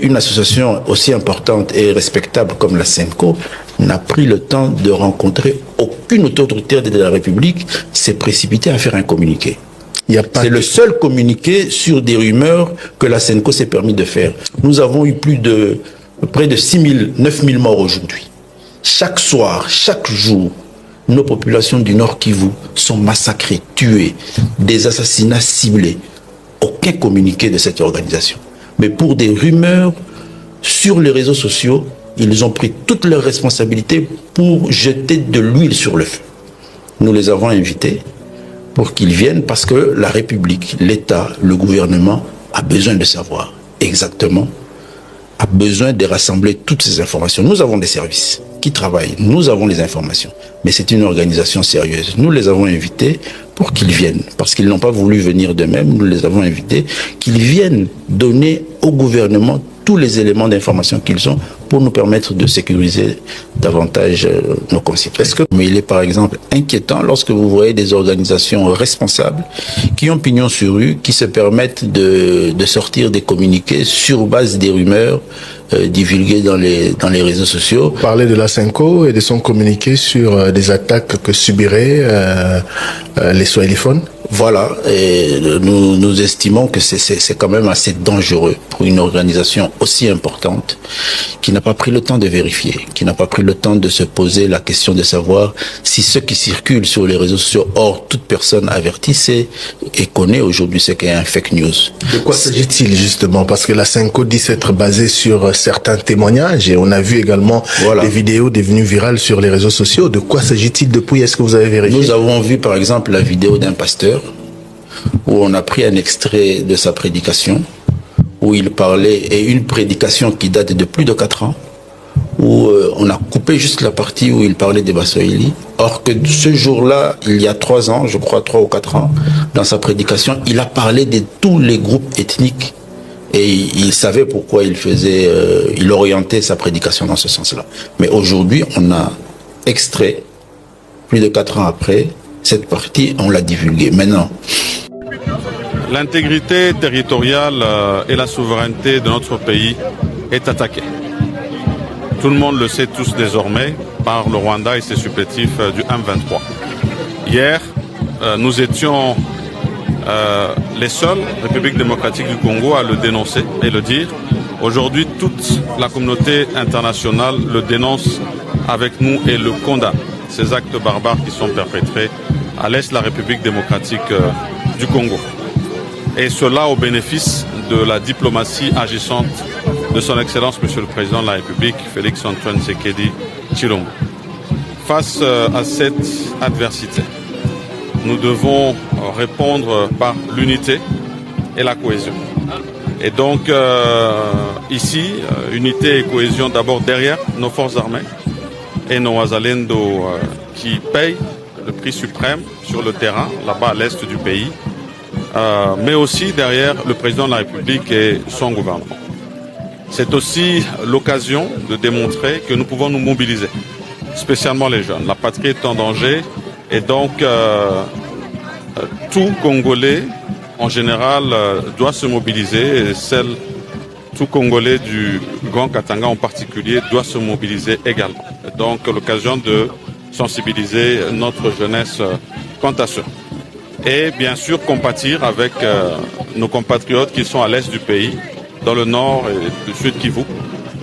une association aussi importante et respectable comme la SENCO n'a pris le temps de rencontrer aucune autorité de la République, s'est précipité à faire un communiqué. C'est le seul communiqué sur des rumeurs que la SENCO s'est permis de faire. Nous avons eu près de 9 000 morts aujourd'hui. Chaque soir, chaque jour, nos populations du Nord Kivu sont massacrées, tuées, des assassinats ciblés. Aucun communiqué de cette organisation. Mais pour des rumeurs sur les réseaux sociaux, ils ont pris toutes leurs responsabilités pour jeter de l'huile sur le feu. Nous les avons invités pour qu'ils viennent parce que la République, l'État, le gouvernement a besoin de savoir exactement, a besoin de rassembler toutes ces informations. Nous avons des services qui travaillent, nous avons les informations, mais c'est une organisation sérieuse. Nous les avons invités pour qu'ils viennent, parce qu'ils n'ont pas voulu venir d'eux-mêmes, nous les avons invités, qu'ils viennent donner au gouvernement tous les éléments d'information qu'ils ont pour nous permettre de sécuriser davantage nos concitoyens. Mais il est par exemple inquiétant lorsque vous voyez des organisations responsables qui ont pignon sur rue, qui se permettent de sortir des communiqués sur base des rumeurs divulguées dans les réseaux sociaux. Parler de la SENCO et de son communiqué sur des attaques que subiraient les Swahiliphones. Voilà, et nous estimons que c'est quand même assez dangereux pour une organisation aussi importante qui n'a pas pris le temps de vérifier, qui n'a pas pris le temps de se poser la question de savoir si ce qui circule sur les réseaux sociaux, or toute personne avertie sait et connaît aujourd'hui ce qu'est un fake news. De quoi s'agit-il justement? Parce que la SENCO dit s'être basée sur certains témoignages et on a vu également des vidéos devenues virales sur les réseaux sociaux. De quoi s'agit-il depuis? Est-ce que vous avez vérifié? Nous avons vu par exemple la vidéo d'un pasteur où on a pris un extrait de sa prédication, où il parlait, et une prédication qui date de plus de 4 ans, où on a coupé juste la partie où il parlait des Baswahili. Or que ce jour-là, il y a 3 ans, je crois 3 ou 4 ans, dans sa prédication, il a parlé de tous les groupes ethniques et il savait pourquoi il orientait sa prédication dans ce sens-là. Mais aujourd'hui, on a extrait, plus de 4 ans après, cette partie, on l'a divulguée. Maintenant, l'intégrité territoriale et la souveraineté de notre pays est attaquée. Tout le monde le sait tous désormais par le Rwanda et ses supplétifs du M23. Hier, nous étions les seules Républiques démocratiques du Congo à le dénoncer et le dire. Aujourd'hui, toute la communauté internationale le dénonce avec nous et le condamne. Ces actes barbares qui sont perpétrés à l'est de la République démocratique du Congo. Et cela au bénéfice de la diplomatie agissante de son Excellence Monsieur le Président de la République, Félix Antoine Tshisekedi Tshilombo. Face à cette adversité, nous devons répondre par l'unité et la cohésion. Et donc ici, unité et cohésion d'abord derrière nos forces armées et nos Wazalendo qui payent le prix suprême sur le terrain, là-bas à l'est du pays, mais aussi derrière le président de la République et son gouvernement. C'est aussi l'occasion de démontrer que nous pouvons nous mobiliser, spécialement les jeunes. La patrie est en danger et donc tout Congolais en général doit se mobiliser et tout Congolais du Grand Katanga en particulier doit se mobiliser également. Et donc l'occasion de sensibiliser notre jeunesse quant à cela. Et bien sûr compatir avec nos compatriotes qui sont à l'est du pays, dans le nord et le sud Kivu,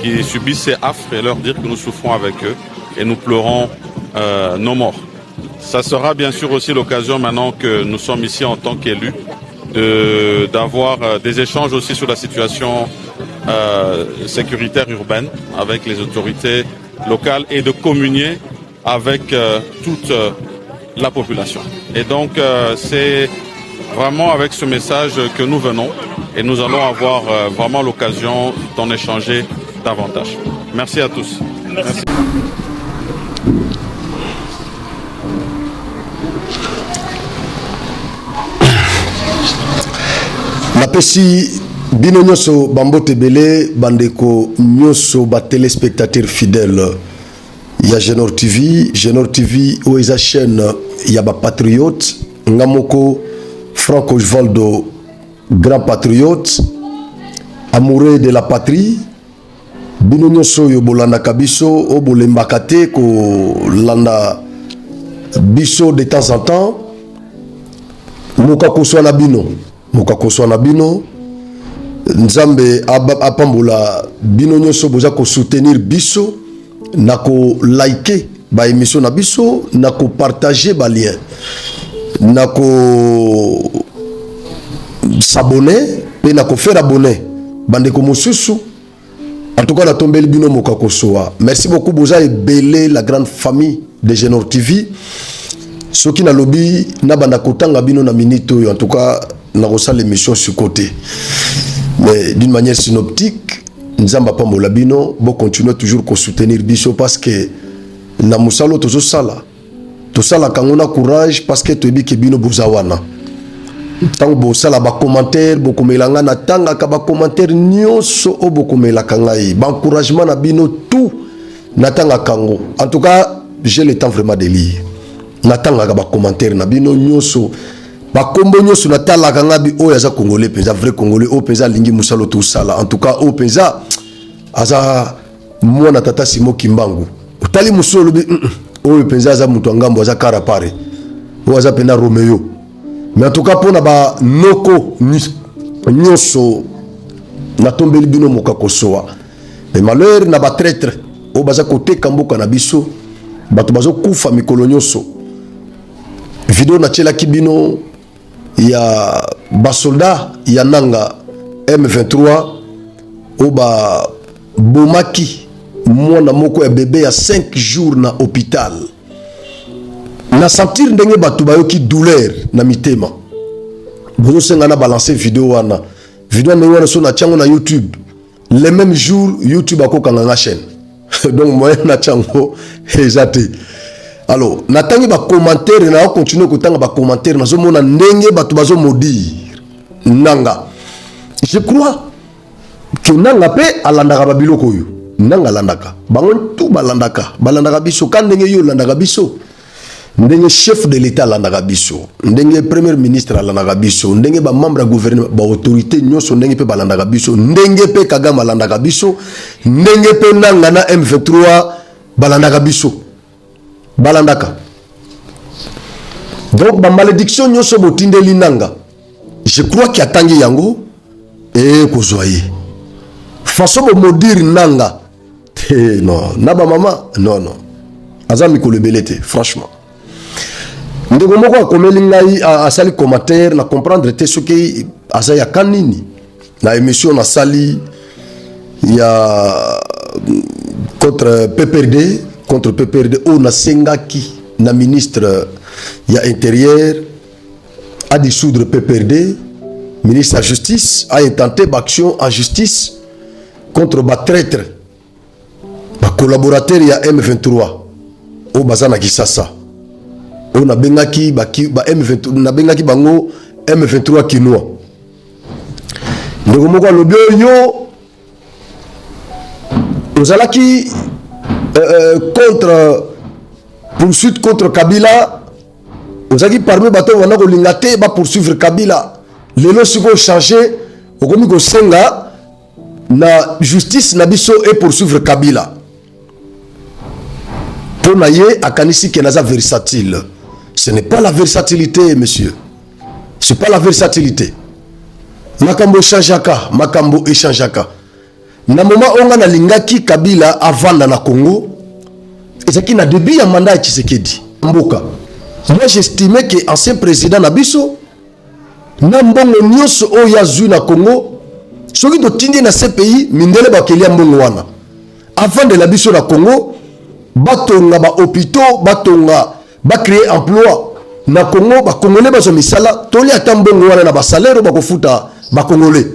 qui subissent ces affres et leur dire que nous souffrons avec eux et nous pleurons nos morts. Ça sera bien sûr aussi l'occasion maintenant que nous sommes ici en tant qu'élus d'avoir des échanges aussi sur la situation sécuritaire urbaine avec les autorités locales et de communier avec toute la population. Et donc c'est vraiment avec ce message que nous venons et nous allons avoir vraiment l'occasion d'en échanger davantage. Merci à tous. Merci. Napesi bino nyoso bambote belé bandeko nyoso ba téléspectateurs fidèles. Il y a Genor TV où est la chaîne il y a ba patriote ngamoko Franco Osvaldo grand patriote amoureux de la patrie bino nyonso yo bolanda kabiso o bolembaka te ko landa biso de temps en temps moka koswana bino nzambe apambola bino nyonso boza ko soutenir biso na ko liker ba émission na biso na ko partager ba lien na ko s'abonner pe na ko faire abonner bande ko mosusu. En tout cas, la tombée bino mokakosoa. Merci beaucoup boza et belé la grande famille de Genor TV. Ceux qui n'a lobby na banda kotanga bino na minito. En tout cas, na rosa l'émission sur côté. Mais d'une manière synoptique, nzamba pambola bino bo continuer toujours ko soutenir biso parce que na musalo tozo sala. To sala kangona courage parce que to bi ke bino bozawana. Tant bo sala ba commentaire bo komelanga na tanga ka ba commentaire nyonso o bo komelaka ngai ba encouragement na bino tout na tanga kango. En tout cas, j'ai le temps vraiment de lire. Na tanga ka ba commentaire na bino nyonso ba kombo nyonso na tala ka ngabi o ya za congolais penza vrai congolais o penza lingi musalo tout sala. En tout cas, o penza aza mwana tata Simo Kimbangu. Utali musolo bi o penza aza mutu ngambo aza karapare. O aza pena Romeo. Mais en tout cas, pour na noko nyonso na tombeli bino mokakosoa. Mais malheur na ba traître o baza côté kamboka na biso bato bazo kufa mikolo nyonso. Video na tchela kibino ya ba soldat ya nanga M23 o ba bomaki mwana moko ya bébé ya 5 jours na hôpital. Na sentir ndenge batu bayoki douleur na mitema. Bozo senga na balancer vidéo wana. Vidéo na wana so na chango na YouTube. Le même jour YouTube akokanga na chaîne. Donc moi na chango ezate. Alors, natangi ba commentaire na continuer kotanga ba commentaire na zo mona ndenge batu bazo maudire. Nanga. Je crois que nanga pe alandaka babiloko yo. Nanga landaka. Bangon tout balandaka. Balandaka biso kan ndenge yo landaka biso. Ndenge chef de l'état landaka biso, ndenge premier ministre landaka biso, ndenge ba membre du gouvernement, ba autorité nyonso ndenge pe balandaka biso, ndenge pe Kagame landaka biso, ndenge pe nanga na M23 balandaka biso. Balandaka. Donc ba malédiction nyonso botindeli nanga. Je crois qu'il atangi yango et kozwaye. Façon bo maudire nanga. Non, na ba mama, non. Azami ko lebelete, franchement. Ndeko moko akomeli ngai asali commentaire na comprendre te soki asa ya kanini na émission na sali ya contre PPRD o na sengaki na ministre ya intérieur a dissoudre PPRD, ministre de la justice a intenté d'action en justice contre ba traître ba collaborateur ya M23 o bazana Kisasa. On a bengaki ba M23 na bengaki bango M23 kinwa. Ndeko moko lobi yo ozalaki contre poursuite contre Kabila. Ozaki parmi bato wana ko lingate ba poursuivre Kabila. Lelo siko changer okomi ko senga na justice na biso et poursuivre Kabila. Pour naye akanisi kenaza versatile. Ce n'est pas la versatilité, monsieur. Ce n'est pas la versatilité. Makambo changeaka, makambo échangeaka. Na moment onga na lingaki Kabila avant na Congo, et c'est qui na début ya mandat Tshisekedi. Mboka. Moi j'estimais que ancien président Nabiso na mbongo nyonso o ya zu na Congo, soki to tindi na ce pays mindele bakelia mbongo wana. Avant de la biso na Congo, batonga ba hôpitaux, batonga ba créer emploi na Congo, ba congolais ba misala toli atambongo wana na ba salaire ba kofuta ba congolais.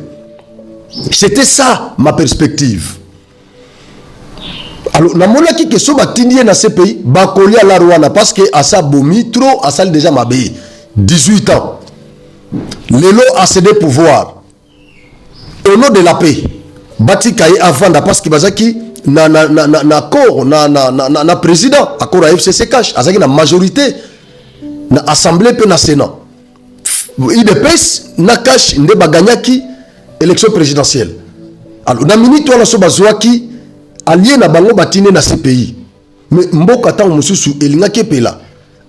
C'était ça ma perspective. Alors na mona ki keso ba tindie na ce pays ba kolia la rwana parce que asa bomi trop asal déjà mabe 18 ans. Lelo a cédé pouvoir au nom de la paix. Bati kai avant parce que bazaki na accord na président accord à FCC cash azaki na majorité na assemblée pe na sénat IDPS na cash nde baganyaki élection présidentielle. Alors na minute wana so bazwaki allié na bango batine na CPI. Mais mboka ta mususu elinga kepela.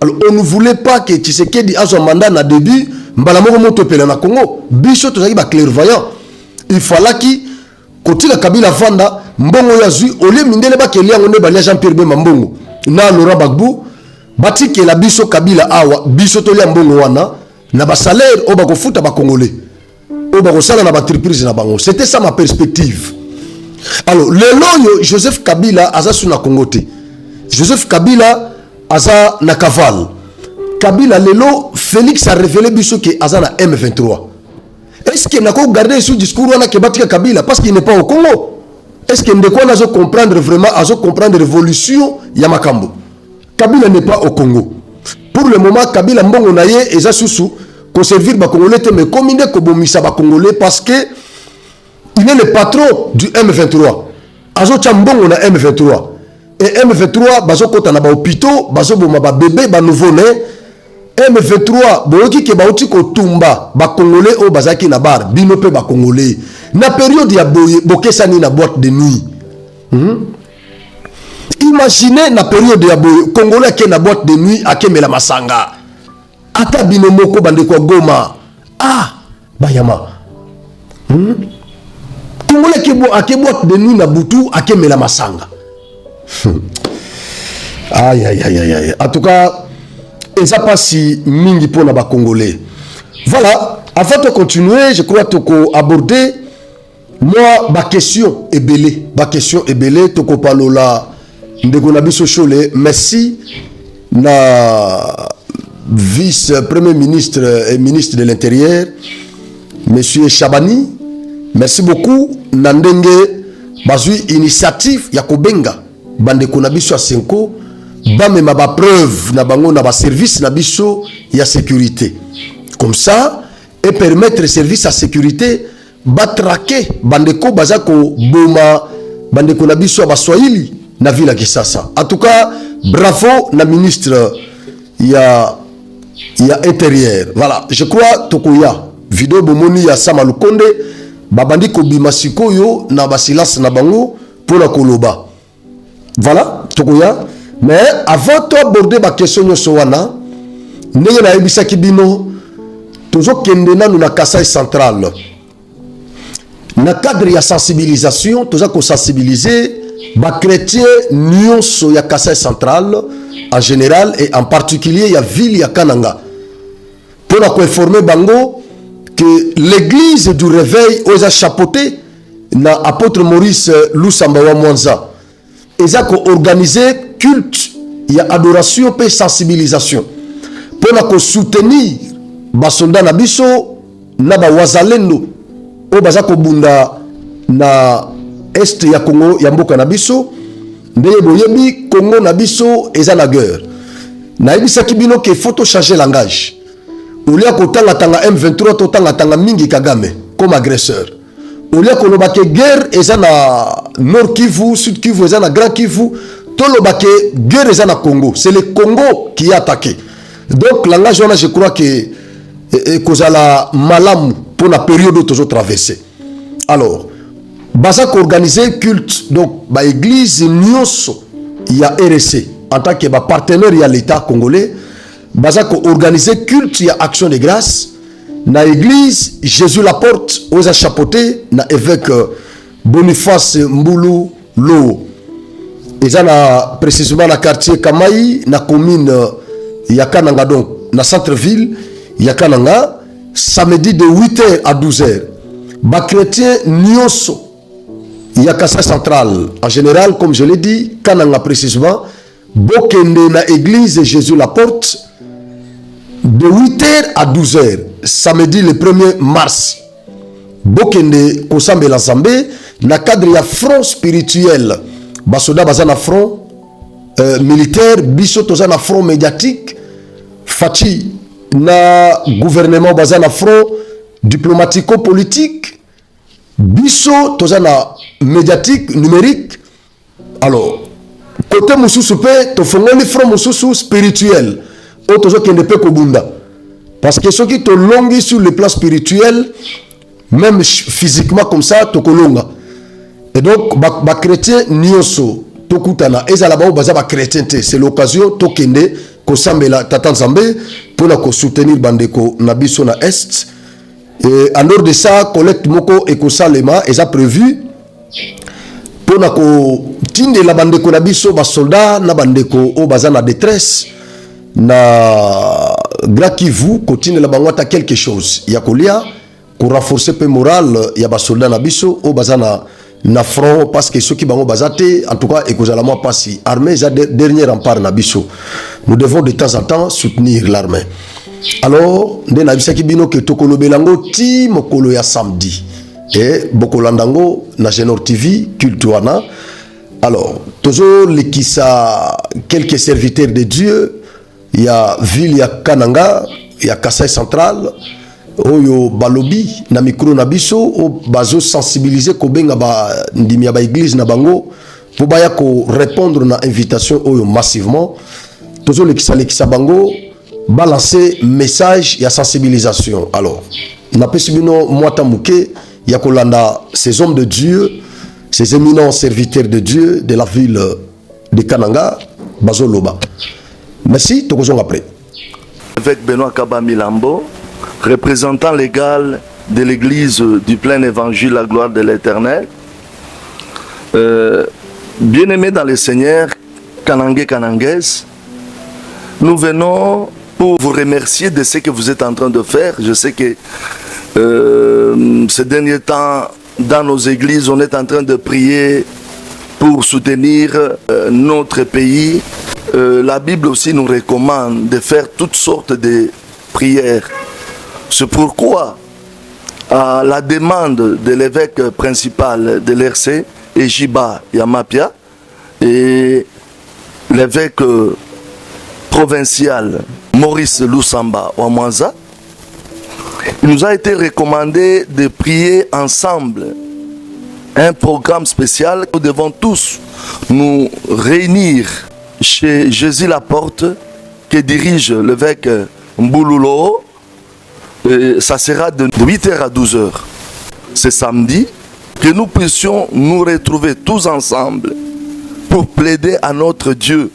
Alors on ne voulait pas que Tshisekedi a son mandat na début, mbala moko moto pela na Congo. Biso tozaki ba clairvoyant. Il fallait ki kotila Kabila vanda mbongo ya zui ole mindele ba kelia ngone ba Jean-Pierre Bemba mbongo. Na Laurent Gbagbo bati ke la biso Kabila awa biso tolia mbongo wana na ba salaire o ba ko futa ba congolais. O ba ko sala na ba entreprise na bango. C'était ça ma perspective. Alors le loyo Joseph Kabila aza suna Congo te. Joseph Kabila aza na Kaval. Kabila lelo Félix a révélé biso que aza na M23. Est-ce qu'il n'a pas gardé ce discours wana ke batika Kabila parce qu'il n'est pas au Congo? Est-ce qu'il ne doit pas comprendre vraiment, comprendre révolution ya makambo? Kabila n'est pas au Congo. Pour le moment Kabila mbongo na ye eza susu ko servir ba Congolais te mais comme inde ko bomisa ba Congolais parce que il est le patron du M23. Azo chambongo na M23. Et M23 bazo kota na ba hôpitaux, bazo boma ba bébé ba nouveau-né. M23 boyoki ke bauti ko tumba ba Congolais o bazaki na bar, bino pe ba Congolais. Na période ya bokesani na boîte de nuit. Imaginez na période ya Congolais ke na boîte de nuit akemela masanga. Ata bino moko bande ko Goma. Ah, bayama. Congolais ke boîte de nuit na butu akemela masanga. Aïe aïe aïe aïe aïe. En tout cas, et ça passe si mingi pour na ba Congolais. Voilà, avant de continuer, je crois que aborder moi ma question est belée, toko palola ndeko na biso chole. Merci na vice-premier ministre et ministre de l'Intérieur monsieur Chabani. Merci beaucoup na ndenge bazui initiative ya kobenga bandeko na biso ya Senko bamema ba preuve na bango na ba service na biso ya sécurité comme ça et permettre service à sécurité ba traquer bandeko bazako boma bandeko na biso ba Swahili na vila Kisasa. En tout cas bravo na ministre ya intérieur. Voilà, je crois tokoya vidéo bomoni ya Sama Lukonde babandi ko bimasiko yo na basilas na bango pour la koloba. Voilà, tokoya. Mais avant de aborder ma question nyoso wana, ndenge na yebisa kibino tozo kende na na Kasai central. Na cadre ya sensibilisation, toza ko sensibiliser ba chrétien nyonso ya Kasai central en général et en particulier ya ville ya Kananga. Pour la informer bango que l'église du réveil aux chapeauté na apôtre Maurice Lusamba wa Mwanza. Ils ont organisé culte, il y a adoration et sensibilisation. Pour soutenir les soldats na biso na ba wazalendo o bazako bunda na est ya Congo ya mboka na biso ndeye boyebi Congo na biso eza na guerre. Na yebisa kibino ke faut changer langage. Olia kotanga tanga M23 to tanga mingi Kagame comme agresseur. Olia kolobake guerre eza na Nord Kivu, Sud Kivu eza na Grand Kivu, to lobake guerre eza na Congo. C'est le Congo qui est attaqué. Donc langage wana je crois que kozala malamu pour la période où toujours traversé. Alors bazak organiser culte donc ba église nyonso ya RSC en tant que ba partenaire ya l'état congolais bazak organiser culte ya action de grâce na église Jésus la porte aux chapeauté na évêque Boniface Mbulu Lo eza na précisément na quartier Kamai na commune ya Kananga donc na centre ville ya Kananga samedi de 8h à 12h ba chrétien nyonso ya Kasai central en général comme je l'ai dit Kananga précisément bokende na église Jésus la porte de 8h à 12h samedi le 1er mars bokende kosambela Nzambe na cadre ya front spirituel basoda bazana front militaire biso tozana front médiatique fati na gouvernement bazana front diplomatico-politique biso tozana médiatique numérique. Alors côté mususu pe to fongoli front mususu spirituel o tozo kende pe kobunda parce que ceux qui te longi sur le plan spirituel même physiquement comme ça to kolonga Et donc, ba chrétien nyoso tokutana ezala ba baza ba chrétien te, c'est l'occasion tokende ko sambela tata Nzambe pour la soutenir bandeko na biso na est. Et en dehors de ça, collecte moko et ko salema eza prévu pour na ko tinde la bandeko na biso ba soldats na bandeko o baza na détresse na Grand Kivu ko tinde la bangwata quelque chose ya kolia ko renforcer pe moral ya ba soldats na biso o baza na front, parce que ceux qui bango bazate en tout cas et que la moi pas si armée est dernier rempart na biso. Nous devons de temps en temps soutenir l'armée. Alors nde na bisa ki bino ke tokolo belango ti mokolo ya samedi et bokolandango na Genor TV cultuana. Alors toujours les qui sa quelques serviteurs de Dieu, il y a ville, il y a Kananga, il y a Kassai central. Oyo balobi na micro na biso o bazo sensibiliser ko benga ba ndimia ba église na bango pour baya ko répondre na invitation oyo massivement toujours le kisa bango balancer message ya sensibilisation. Alors na pesibino mwata muke ya kolanda ces hommes de Dieu, ces éminents serviteurs de Dieu de la ville de Kananga bazo loba. Merci, tokozong après. Avec Benoît Kabamilambo, représentant légal de l'église du plein évangile, la gloire de l'Éternel. Bien-aimés dans le Seigneur, Kanangais, Kanangaises, nous venons pour vous remercier de ce que vous êtes en train de faire. Je sais que ces derniers temps, dans nos églises, on est en train de prier pour soutenir notre pays. La Bible aussi nous recommande de faire toutes sortes de prières. C'est pourquoi, à la demande de l'évêque principal de l'RC, Ejiba Yamapia, et l'évêque provincial Maurice Lusamba Wamwanza, il nous a été recommandé de prier ensemble un programme spécial. Nous devons tous nous réunir chez Jésus Laporte, que dirige l'évêque Mbouloulo. Ça sera de 8h à 12h. C'est samedi, que nous puissions nous retrouver tous ensemble pour plaider à notre Dieu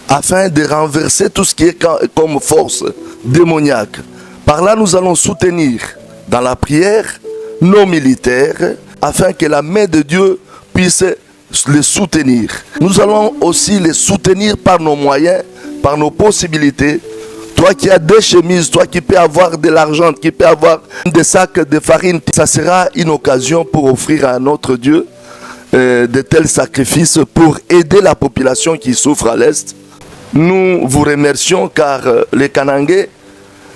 afin de renverser tout ce qui est comme force démoniaque. Par là, nous allons soutenir dans la prière nos militaires afin que la main de Dieu puisse les soutenir. Nous allons aussi les soutenir par nos moyens, par nos possibilités. Toi qui as des chemises, toi qui peux avoir de l'argent, qui peux avoir des sacs de farine, ça sera une occasion pour offrir à notre Dieu de tels sacrifices pour aider la population qui souffre à l'Est. Nous vous remercions car les Kanangais,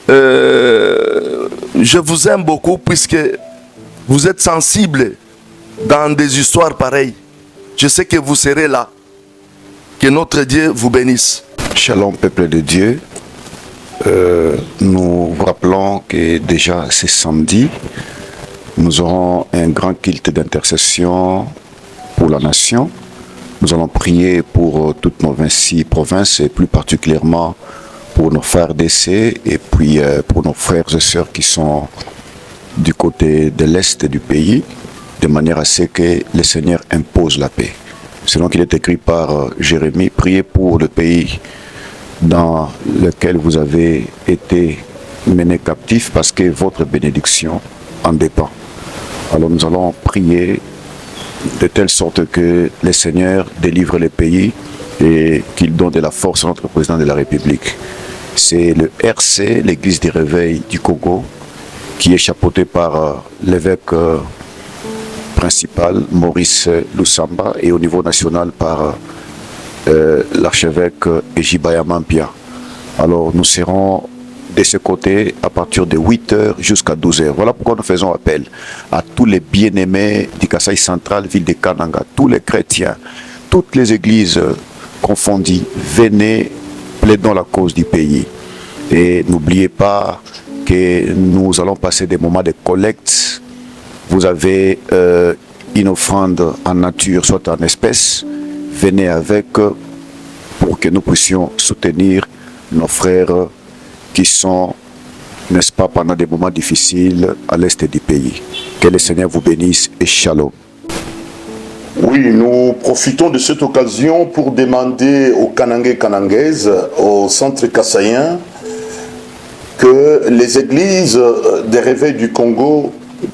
je vous aime beaucoup puisque vous êtes sensibles dans des histoires pareilles. Je sais que vous serez là. Que notre Dieu vous bénisse. Shalom, peuple de Dieu. Nous vous rappelons que déjà c'est samedi, nous aurons un grand culte d'intercession pour la nation. Nous allons prier pour toutes nos 26 provinces et plus particulièrement pour nos frères d'essai et puis pour nos frères et sœurs qui sont du côté de l'Est du pays, de manière à ce que le Seigneur impose la paix. Selon qu'il est écrit par Jérémie, priez pour le pays dans lequel vous avez été mené captif parce que votre bénédiction en dépend. Alors nous allons prier de telle sorte que le Seigneur délivre le pays et qu'il donne de la force à notre président de la République. C'est le RC, l'église du réveil du Congo, qui est chapeauté par l'évêque principal Maurice Lusamba et au niveau national par l'archevêque Ejiba Yamapia. Alors nous serons de ce côté à partir de 8h jusqu'à 12h. Voilà pourquoi nous faisons appel à tous les bien-aimés du Kassai central, ville de Kananga, tous les chrétiens, toutes les églises confondues, venez, plaidons la cause du pays. Et n'oubliez pas que nous allons passer des moments de collecte. Vous avez une offrande en nature, soit en espèces. Venez avec pour que nous puissions soutenir nos frères qui sont, n'est-ce pas, pendant des moments difficiles à l'est du pays. Que le Seigneur vous bénisse et shalom. Oui, nous profitons de cette occasion pour demander aux Kanangais et Kanangaises, au centre kassaïen, que les églises des réveils du Congo,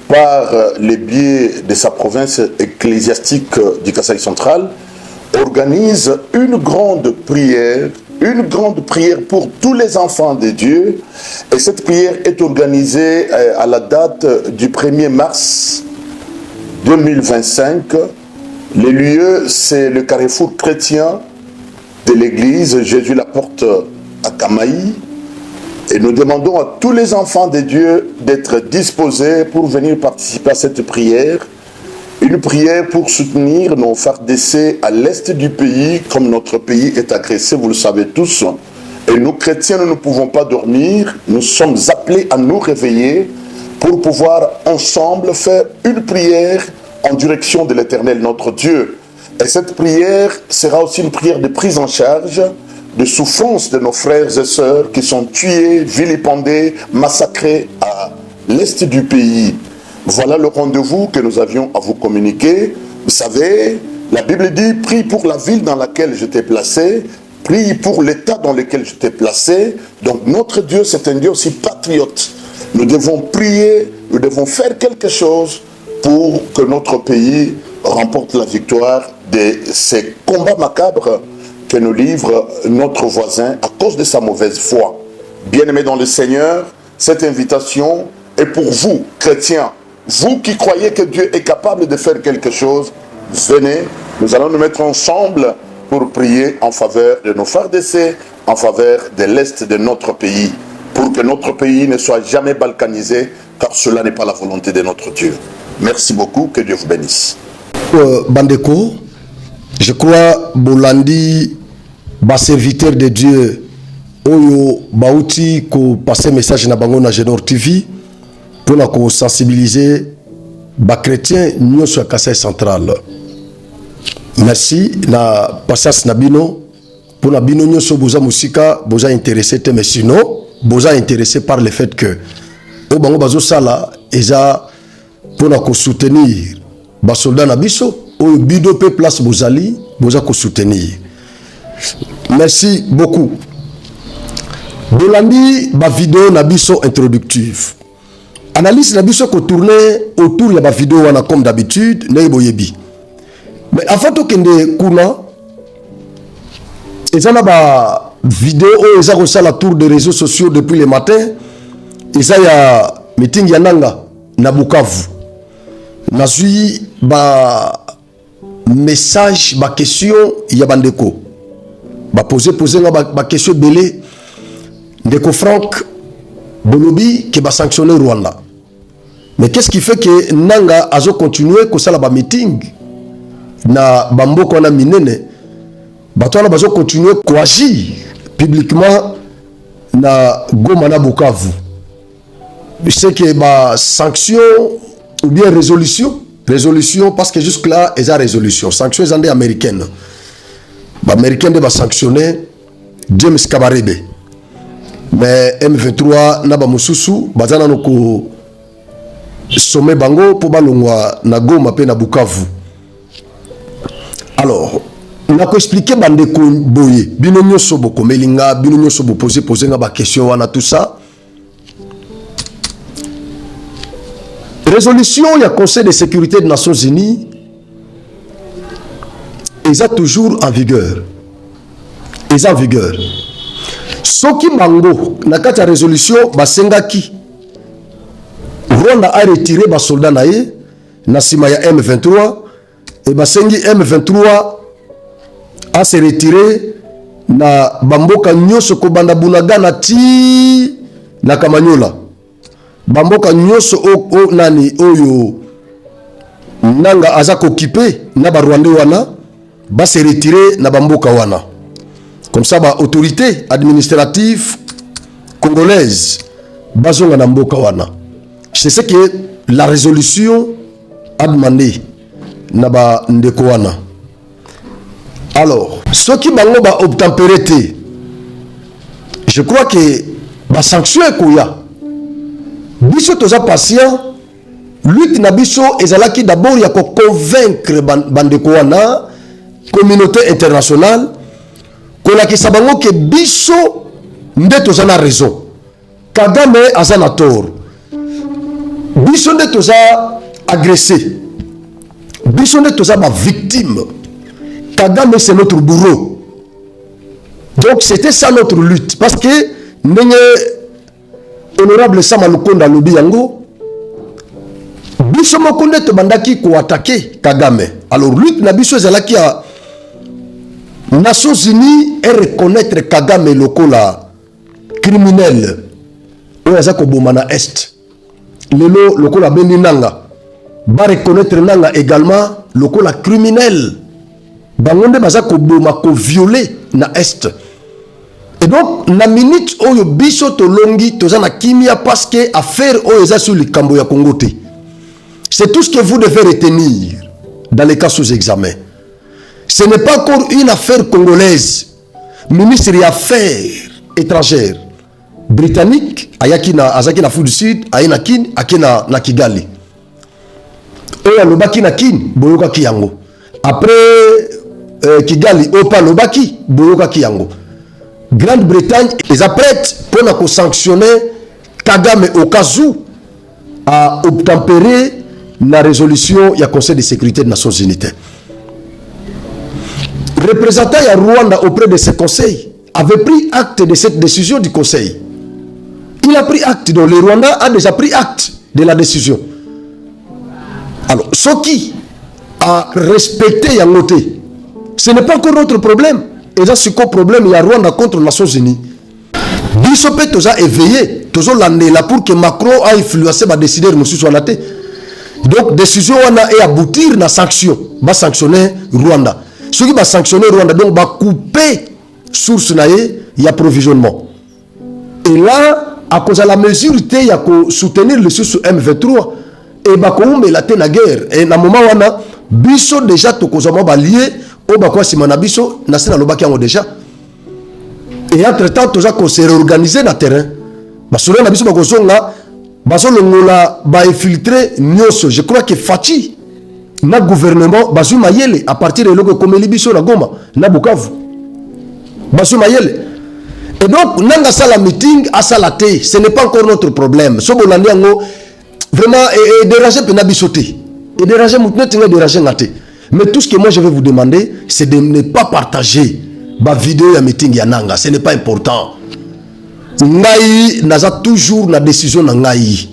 par les biais de sa province ecclésiastique du Kasaï central, organisent une grande prière pour tous les enfants de Dieu. Et cette prière est organisée à la date du 1er mars 2025. Le lieu, c'est le carrefour chrétien de l'église Jésus la porte à Kamaï. Et nous demandons à tous les enfants de Dieu d'être disposés pour venir participer à cette prière. Une prière pour soutenir nos FARDC à l'est du pays, comme notre pays est agressé, vous le savez tous. Et nous, chrétiens, nous ne pouvons pas dormir. Nous sommes appelés à nous réveiller pour pouvoir ensemble faire une prière en direction de l'Éternel, notre Dieu. Et cette prière sera aussi une prière de prise en charge de souffrances de nos frères et sœurs qui sont tués, vilipendés, massacrés à l'est du pays. Voilà le rendez-vous que nous avions à vous communiquer. Vous savez, la Bible dit, prie pour la ville dans laquelle je t'ai placé, prie pour l'état dans lequel je t'ai placé. Donc notre Dieu, c'est un Dieu aussi patriote. Nous devons prier, nous devons faire quelque chose pour que notre pays remporte la victoire de ces combats macabres que nous livre notre voisin à cause de sa mauvaise foi. Bien-aimés dans le Seigneur, cette invitation est pour vous, chrétiens. Vous qui croyez que Dieu est capable de faire quelque chose, venez, nous allons nous mettre ensemble pour prier en faveur de nos FARDC, en faveur de l'Est de notre pays, pour que notre pays ne soit jamais balkanisé, car cela n'est pas la volonté de notre Dieu. Merci beaucoup, que Dieu vous bénisse. Bandeko, je crois, Bolandi, serviteur de Dieu, Oyo Bauti, ko passer message na bango na Genor TV, pour nous sensibiliser, les chrétiens, nous sommes Kasaï central. Merci, la passage Nabino, pour Nabino, nous sommes musika, nous sommes intéressés, mais sinon, nous sommes intéressés par le fait que, au bango bazo sala, eza, pour nous soutenir, les soldats Nabiso, au bido pe place Bozali, nous allons soutenir. Merci beaucoup. Bolandi, ma vidéo Nabiso introductive. Analyse Nabiso ko tourner autour de la vidéo comme d'habitude, Neiboyebi. Mais avant de kende kuna, et ça na ba vidéo où ils ont la tour des réseaux sociaux depuis le matin, et ça y a meeting yananga na Bukavu. Na sui ba message, ba question ya bandeko. Ba poser ba question belé ndeko Franck Bolobi qui va sanctionner Rwanda. Mais qu'est-ce qui fait que Nanga a continué que ça la meeting na bamboko na minene batwana bazo continuer à agir publiquement na Goma na Bukavu. Je sais que ba sanction ou bien résolution parce que jusque là ils ont résolution sanction les américaines. Ba américaine va sanctionner James Kabarebe. Mais M23 na ba mususu bazana noko sommet bango pour balongwa na Goma pe na Bukavu. Alors, on a expliqué bandeko boye bino nyoso boko melinga bino nyoso bo poser nga ba question wana tout ça. Résolution il y a Conseil de sécurité des Nations Unies est toujours en vigueur. Est en vigueur. Soki bango na kati ya résolution basengaki Rwanda a retiré ba soldat na ye na sima ya M23 et basengi M23 a se retiré na bamboka nyoso ko banda Bunagana ti na Kamanyola bamboka nyoso o nani oyo nanga aza ko occupé na ba Rwanda wana ba se retiré na bamboka wana. Comme ça, bah, autorité administrative congolaise, bazonga na mboka wana. C'est ce que la résolution a demandé na ba ndeko wana. Alors, ce qui bango ba obtempéré, je crois que ba sanction ekoya. Biso toza patient lutte na biso ezalaki d'abord ya ko convaincre bandeko wana communauté internationale kolakisa bango ke biso nde toza na raison, Kagame aza na tort, biso nde toza agressé, biso nde toza ba victime, Kagame c'est notre bourreau. Donc c'était ça notre lutte, parce que ndenge honorable Sama Lukonda lobi yango biso moko nde tobandaki ko attaquer Kagame. Alors lutte na biso ezalaki ya Nations Unies et reconnaître Kagame lokola criminel oyo aza koboma na est, lelo lokola bendi nanga ba reconnaître nanga également lokola criminel, bango nde baza koboma ko violer na est. Et donc na minute oyo biso tolongi toza na kimia parce que affaire oyo eza sur likambo ya Congo te. C'est tout ce que vous devez retenir dans les cas sous examen. Ce n'est pas encore une affaire congolaise. Ministre des Affaires étrangères britannique ayaki na azaki na Afrique du Sud ayina kin akina na Kigali. Oya lobaki na kin boyoka kiyango. Après Kigali opa lobaki boyoka kiyango. Grande-Bretagne est prête pour sanctionner Kagame au cas où à obtempérer la résolution du Conseil de sécurité des Nations Unies. Représentant à Rwanda auprès de ce conseil avait pris acte de cette décision du conseil. Il a pris acte, donc le Rwanda a déjà pris acte de la décision. Alors, ce qui a respecté Yangote, ce n'est pas encore notre problème. Et ça, c'est quoi le problème? Il y a Rwanda contre les Nations Unies. Bisopé toza éveillé, tozo l'année là pour que Macron a influencé ma décider monsieur soit la tête. Donc décision on a et aboutir na sanction, va sanctionner Rwanda. Ceux qui va sanctionner Rwanda donc va couper source naé y approvisionnement. Et là à cause de la mesure il y a soutenir le source M23 et ba ko la la guerre et na moment on a biso déjà to kozama ba lié au ba kwa simana biso na sena lobaki yango déjà. Et entre-temps, tout ça qu'on s'est réorganisé dans le terrain. Je crois que Fati, notre gouvernement, à partir de l'eau comme Libiso, la Goma, na Bukavu. Et donc, nous avons la meeting à Salaté. Ce n'est pas encore notre problème. Ce vraiment, déranger Penabisoté. Et déranger Moutnet, déranger Naté. Mais tout ce que moi je vais vous demander, c'est de ne pas partager ma vidéo ya meeting ya nanga, ce n'est pas important. Ngai naza toujours na décision na ngai.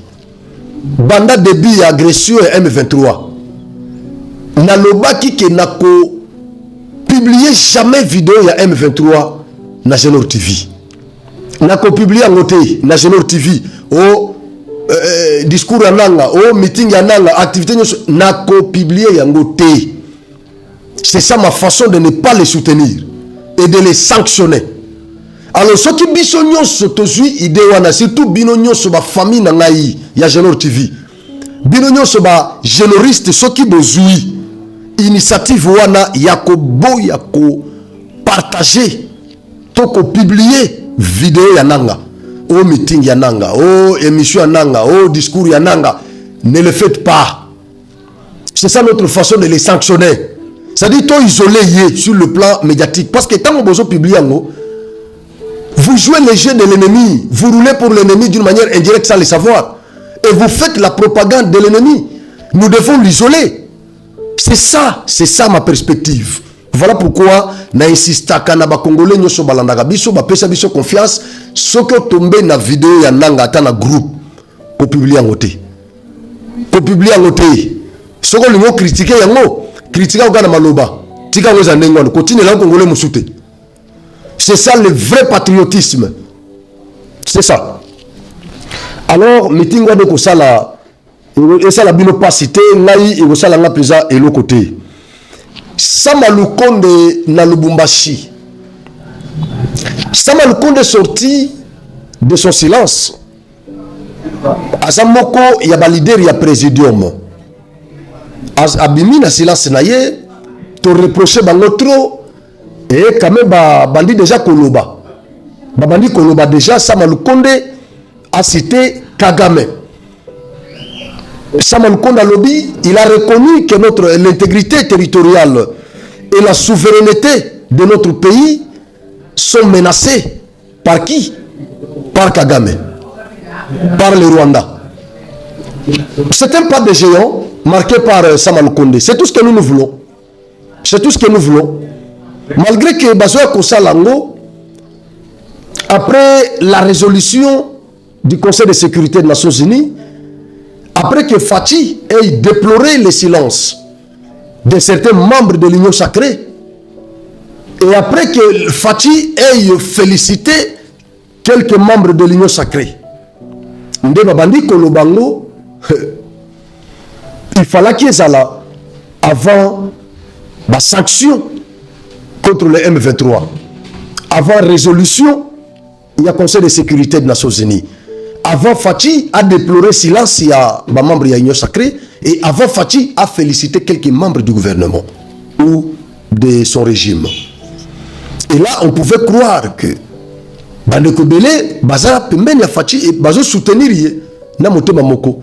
Banda début ya agression ya M23. Na lobaki ke nako publier jamais vidéo ya M23 na Genor TV. Nako publier ngote na Genor TV o discours ya nanga, o meeting ya nanga, activité nako publier ya ngote. C'est ça ma façon de ne pas les soutenir et de les sanctionner. Alors, ce qui bisognon s'autosui idée wana surtout binonyo soba famille na ngai ya Genor TV. Binonyo soba génoriste ce qui bozui initiative wana yako bo yako partager toko publier vidéo ya nanga, au meeting ya nanga, au émission ya nanga, au discours ya nanga. Ne le faites pas. C'est ça notre façon de les sanctionner. C'est-à-dire toi isolé sur le plan médiatique. Parce que quand on besoin publier, vous jouez les jeux de l'ennemi. Vous roulez pour l'ennemi d'une manière indirecte sans le savoir. Et vous faites la propagande de l'ennemi. Nous devons l'isoler. C'est ça ma perspective. Voilà pourquoi n'insiste à Kanaba Congolais nyoso balandaka biso ba pesa biso confiance ce que tombé na vidéo ya nanga atana groupe pour publier en côté. Pour publier en côté. Ce que nous critiquer yango critiquer au Ghana maloba. Tika weza nengwana continue là Congolais musute. C'est ça le vrai patriotisme. C'est ça. Alors meeting wa de ko sala et ça la bino pas cité ngai et ko sala nga pesa et le côté. Sama Lukonde na Lubumbashi. Sama Lukonde sorti de son silence. Asamoko ya ba leader ya présidium. Abimi na silence na ye to reprocher bango trop et quand même bandi déjà koloba. Bandi koloba déjà Sama Lukonde a cité Kagame. Sama Lukonde Lobby, il a reconnu que l'intégrité territoriale et la souveraineté de notre pays sont menacées par qui? Par Kagame, par le Rwanda. C'est un pas de géant marqué par Sama Lukonde. C'est tout ce que nous voulons. C'est tout ce que nous voulons. Malgré que Bazoa Kosalango, après la résolution du Conseil de sécurité des Nations Unies, après que Fachi ait déploré le silence de certains membres de l'Union sacrée, et après que Fachi ait félicité quelques membres de l'Union sacrée, il fallait qu'ils soient là avant la sanction contre le M23, avant résolution, il y a Conseil de sécurité des Nations Unies. Avant Fachi a déploré silence, il y a des membres de l'Union sacrée, et avant Fachi a félicité quelques membres du gouvernement ou de son régime. Et là, on pouvait croire que Bandeko Belé, Baza Pembeni a Fachi et Bazo soutenir Namote Mamoko.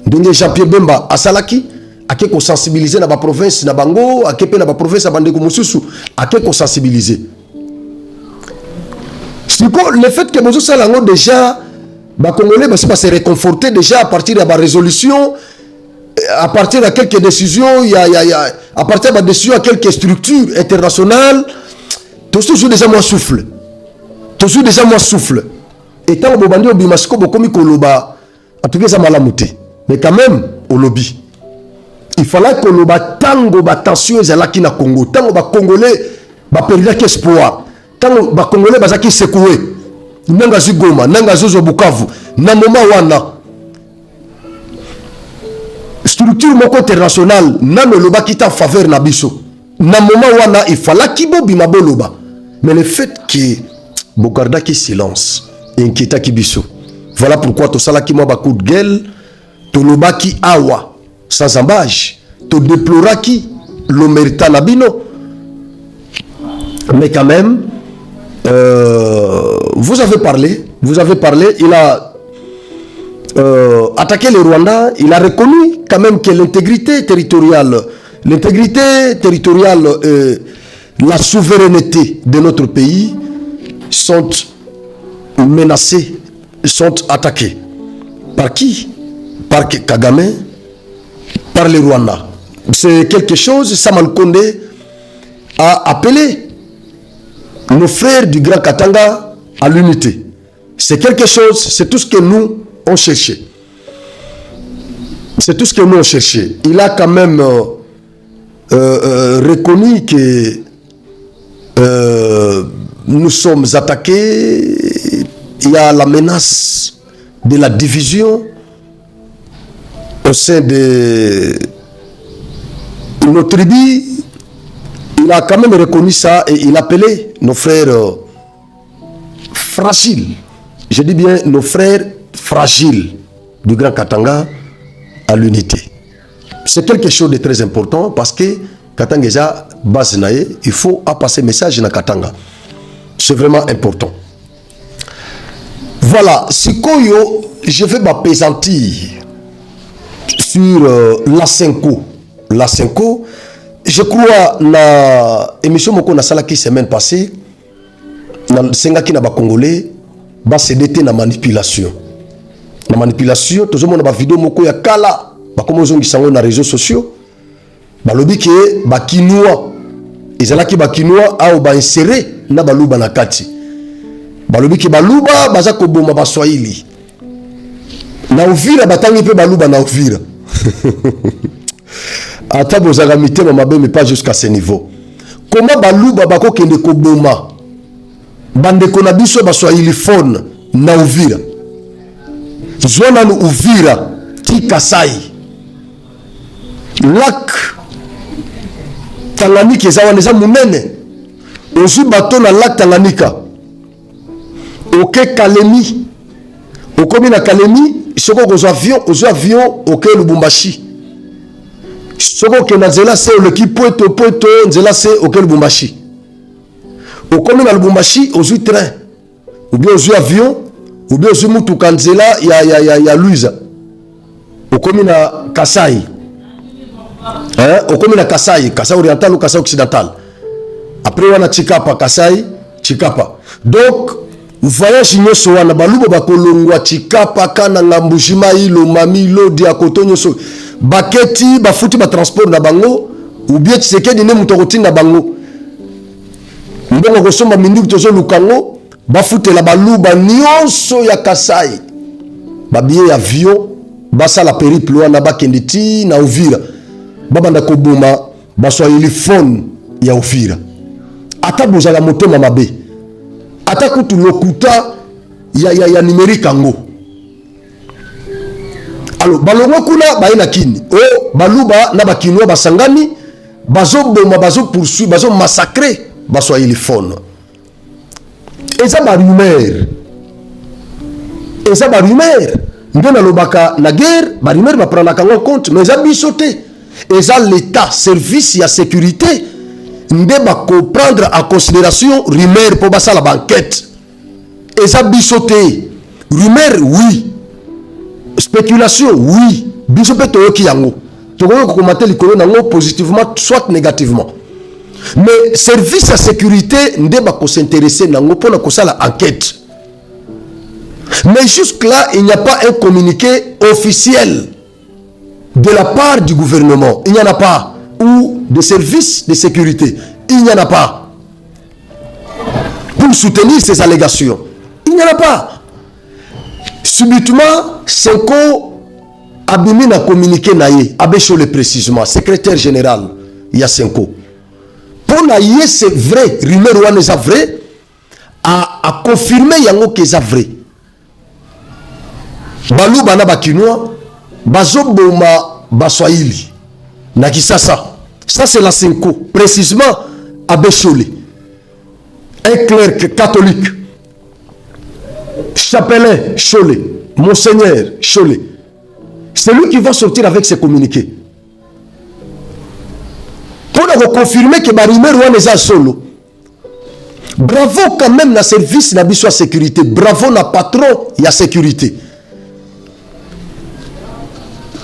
Donc Jean-Pierre Bemba à Salaki, à qui qu'on sensibiliser dans la province, dans Bango, à qui dans la province à Bandeko Moussousou, à qui qu'on sensibiliser. Le fait que Bozo Salango déjà, les Congolais va se réconforter déjà à partir de la résolution, à partir de quelques décisions, à partir de la décision à quelques structures internationales, toujours déjà moi souffle. Toujours déjà moi souffle. Et tant que Bobandi Obimasiko Bokomi Koloba, en tout cas ça m'a lamouté. Mais quand même, au lobby, il fallait que le tango tension est là qui na Congo. Tango ba Congolais ba perdre espoir. Tango ba Congolais ba zaki secoué. Nanga Zigoma, nanga Zozo Bukavu, na moma wana. Structure moko internationale, na me loba qui ta faveur na biso. Na moma wana il fallait ki bobi na boloba. Mais le fait que Bogarda qui silence inquiéta ki biso. Voilà pourquoi to sala ki mo ba coup de gueule. Toloba ki awa sans embâche, to déplora qui l'omerita nabino. Mais quand même, vous avez parlé, il a attaqué le Rwanda, il a reconnu quand même que l'intégrité territoriale et la souveraineté de notre pays sont menacées, sont attaquées. Par qui? Par Kagame, par le Rwanda. C'est quelque chose, Sama Lukonde a appelé nos frères du Grand Katanga à l'unité. C'est quelque chose, c'est tout ce que nous on cherchait. C'est tout ce que nous on cherchait. Il a quand même reconnu que nous sommes attaqués. Il y a la menace de la division au sein de nos tribus. Il a quand même reconnu ça et il appelait nos frères fragiles. Je dis bien nos frères fragiles du Grand Katanga à l'unité. C'est quelque chose de très important parce que Katanga est base naé, il faut passer message dans Katanga. C'est vraiment important. Voilà, Sikoyo, je vais m'apaisantir sur la Senko. La Senko, je crois, na émission moko na salaki semaine passée, na sengaki na ba Congolais, ba CDT na manipulation. Na manipulation, tout le monde na ba vidéo moko ya kala, ba komo zongi sango na réseaux sociaux. Ba lobi ke ba kinwa, ezalaki ba kinwa au ba insérer na ba luba na kati. Ba lobi ke ba luba baza ko boma ba Swahili. Na Uvira batangi pe ba luba na Uvira. Ata bozaka mitema mabe mais pas jusqu'à ce niveau. Comment baluba bako kende ko boma bandeko na biso ba Swahili phone na Uvira. Zona no Uvira ti Kasai. Lac Tanganyika eza munene. Ozu bato na lac Tanganyika. Oke Kalemi. Okomi na Kalemi, soko kozo avion oke Lubumbashi. Soko ke na nzela se oleki Pweto nzela se oke Lubumbashi. Okomi na Lubumbashi ozwi train. Ou bien ozwi avion, ou bien ozwi mutuka nzela ya Luiza. okomi na Kasai, okomi na Kasai oriental ou Kasai occidental. Après wana Chikapa, Kasai, Chikapa. Donc voyage nyoso wana balubo bakolongwa Chikapa kana ngambujima ilo mami lo diakoto nyoso baketi bafuti ba transport na bango ou bien Tshisekedi ne mutokoti na bango mbongo kosomba minduki tozo lukango bafutela baluba nyonso ya Kasai babiye ya avion basala périple wana bakende ti na Uvira babanda koboma baswahili phone ya Uvira ata bozala motema mabe ata kutu lokuta ya numérique ango. Alors balongo kuna baina kini baluba na bakinwa basangani bazo boma bazo poursuivre bazo massacrer baswahili phone. Eza ba rumeur ndona lobaka na guerre ba rumeur ba prendre en compte mais eza bisoté eza l'état service ya sécurité nde ba prendre en considération rumeur pour basala banquette eza bisoté rumeur oui spéculation oui biso pe toyoki yango tokoki kokomata likolo nango positivement soit négativement mais service à sécurité nde bako s'intéresser nango pona kosala enquête. Mais jusque là il n'y a pas un communiqué officiel de la part du gouvernement, il n'y en a pas, ou des services de sécurité, il n'y en a pas pour soutenir ces allégations, il n'y en a pas. Subitement Senko abimi na communiqué naye abeshole précisément secrétaire général ya Senko pour naye c'est vrai rumeur wana eza vrai a confirmer yango que eza vrai baluba na bakinois bazoboma baswahili na Kisasa. Ça c'est la Senko précisément abeshole un clerc catholique chapelain Cholet, monseigneur Cholet, c'est lui qui va sortir avec ses communiqués pour confirmer que Barimé Rwanda est solo. Bravo quand même na service na biso sécurité, bravo na patron ya sécurité.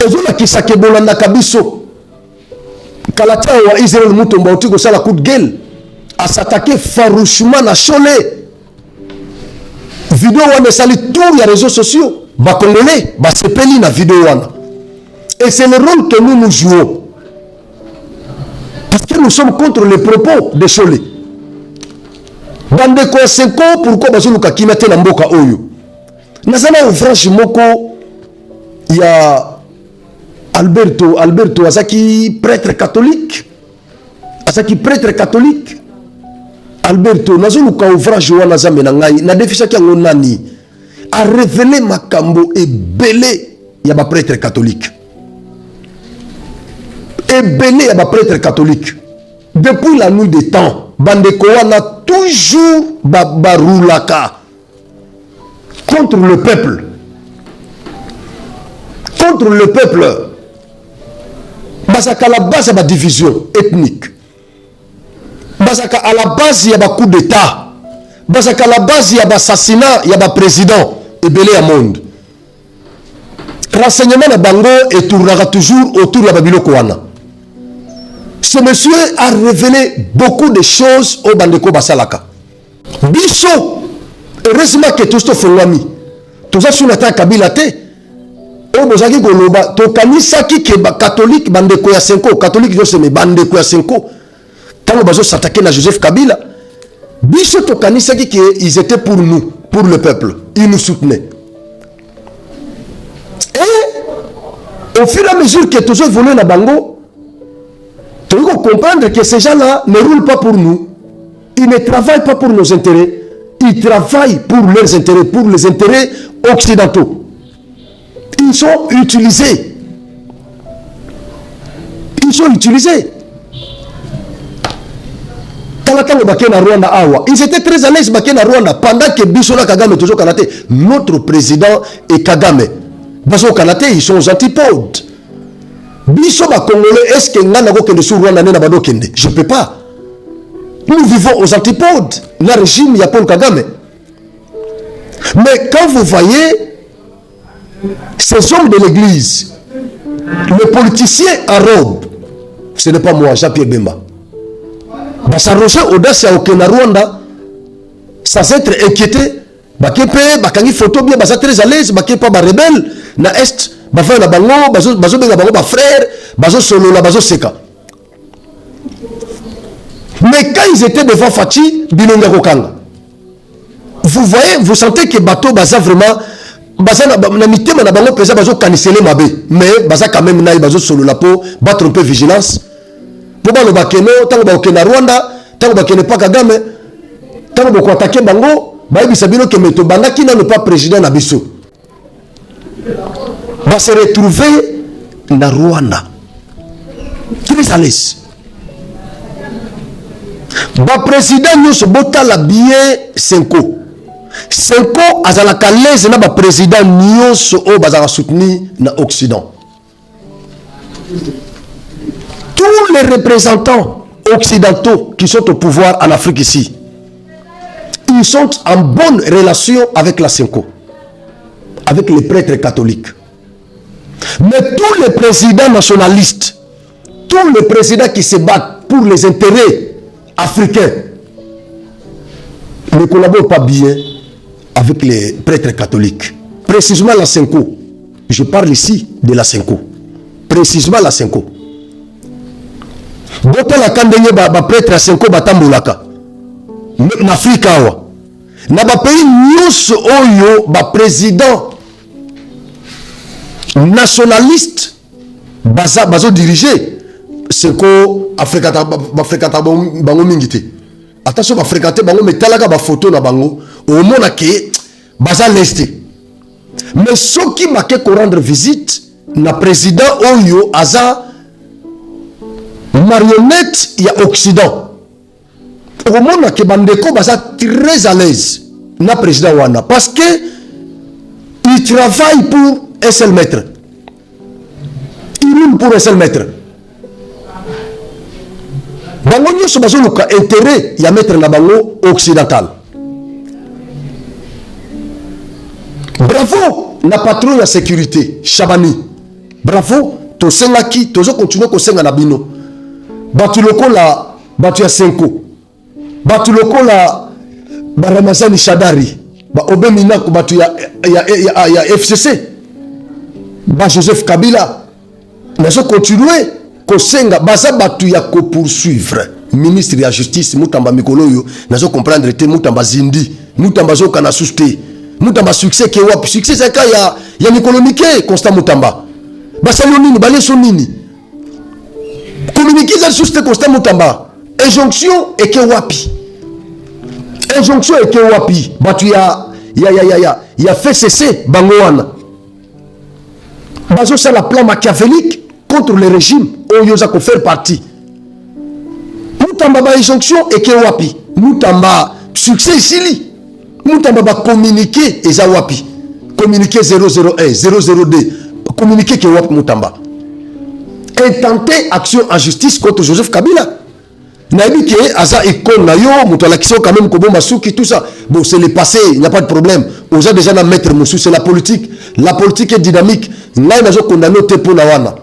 Ezola kisake bolanda kabiso kalata wa Israël Mutomba otiko sala coup de gueule à s'attaquer farouchement na Cholet. Vidéo wana sali tour ya réseaux sociaux ba congolais ba sepeli na vidéo wana et c'est le rôle que nous jouons parce que nous sommes contre les propos de Cholet. Bande ko Senko pourquoi bazuluka kimate na mboka oyo nazana ouvrage moko ya Alberto azaki prêtre catholique Alberto nazoluka ouvrage wana zambe na ngai na defisaki yango nani a révélé makambo ebele ya ba prêtre catholique depuis la nuit des temps bandeko wana toujours baroulaka contre le peuple basaka la base ya ba division ethnique basaka à la base ya ba coup d'état basaka à la base ya ba assassinat ya ba président ebele ya monde renseignement na bango et tournera toujours autour ya babiloko wana. Ce monsieur a révélé beaucoup de choses au bandeko basalaka biso heureusement que tout ce fongami tout ça sur la Kabila te o bozaki koloba to kanisaki ke ba catholique bandeko ya Senko catholique jo seme bandeko ya Senko tango bazo s'attaquer na Joseph Kabila biso to kanisaki ke ils étaient pour nous, pour le peuple, ils nous soutenaient. Et au fur et à mesure que tous évoluent na bango, tu dois comprendre que ces gens-là ne roulent pas pour nous. Ils ne travaillent pas pour nos intérêts. Ils travaillent pour leurs intérêts, pour les intérêts occidentaux. Ils sont utilisés. Ils sont utilisés. Ils étaient très à l'aise pendant que Bissola Kagame toujours Kanate, notre président et Kagame. Baso Kanate, ils sont aux antipodes. Bissola Congolais, est-ce que Nana Gokende sur Rwanda Nena Badokende? Je ne peux pas. Nous vivons aux antipodes. Le régime, il y a Paul Kagame. Mais quand vous voyez ces hommes de l'église le politicien en robe, ce n'est pas moi, Jean-Pierre Bemba. Basarroger audace à Okena Rwanda, sans être inquiété, bakepe, bakangi photo bien, basa très à l'aise, bakepa ba rebelle, na est, bafa na bango, bazo benga bango ba frère, bazo solo la bazo seka. Mais quand ils étaient devant Fachi, Bilonga Kokanga, vous voyez, vous sentez que bateau baza vraiment, baza na mitema na bango pesa bazo canicele mabe, mais baza quand même na bazo solo la peau, battre un peu vigilance. Pour ba le bakeno, tango ba okena Rwanda, tango ba kene pa Kagame, tango ba ko attaquer bango, ba yebisa bino ke meto banda ki na ne pas président na biso. Va se retrouver na Rwanda. Très à l'aise. Ba président nyonso botala billet 5 ans. 5 ans azalaka l'aise na ba président nyonso o bazala soutenir na Occident. Tous les représentants occidentaux qui sont au pouvoir en Afrique ici, ils sont en bonne relation avec la Senko, avec les prêtres catholiques. Mais tous les présidents nationalistes, tous les présidents qui se battent pour les intérêts africains, ne collaborent pas bien avec les prêtres catholiques. Précisément la Senko. Je parle ici de la Senko. Précisément la Senko. Botala kandenye ba prêtre Senko batambolaka. Na Afrika wa. Na ba pays nyonso oyo ba président nationaliste bazo diriger Senko Afrika bango mingité. Attention ba fréquenter bango metalaka ba photo na bango au mona ke baza leste. Mais ceux qui marquent ko rendre visite na président oyo aza marionnette il y a Occident. Au monde que Bandeko basa très à l'aise na président wana parce que il travaille pour un seul maître. Il roule pour un seul maître. Bango nyonso bazoluka intérêt ya maître na bango occidental. Bravo na patron ya sécurité Chabani. Bravo to sengaki tozo continuer ko senga na bino. Batu lokola batu ya Senko, batu lokola Baramazani Shadari, ba Obemina ko batu ya FCC, ba Joseph Kabila, nazo continuer ko senga baza batu ya ko poursuivre ministre de la justice Mutamba Mikoloyo, nazo comprendre te Mutamba Zindi, Mutamba zo kana suste, Mutamba succès ke wap succès c'est ka ya Mikolomike Constant Mutamba. Ba salonini ba lesonini. Communiquer sur ce constat Mutamba. Injonction et que wapi. Injonction et que wapi. Batu ya fait cesser Bangoana. Bazo c'est la plan machiavélique contre le régime où yosa ko faire partie. Mutamba ba injonction et que wapi. Mutamba succès ici. Mutamba ba communiquer et za wapi. Communiquer 001, 002. Communiquer que wapi Mutamba. Intenter action en justice contre Joseph Kabila. Naïbi qui est Aza Ikon Nayo, Moutalakiso quand même Kobo Masuki, tout ça. Bon, c'est le passé, il n'y a pas de problème. On a déjà la mettre Moussou, c'est la politique. La politique est dynamique. Là, il y a condamné au Tepo Nawana.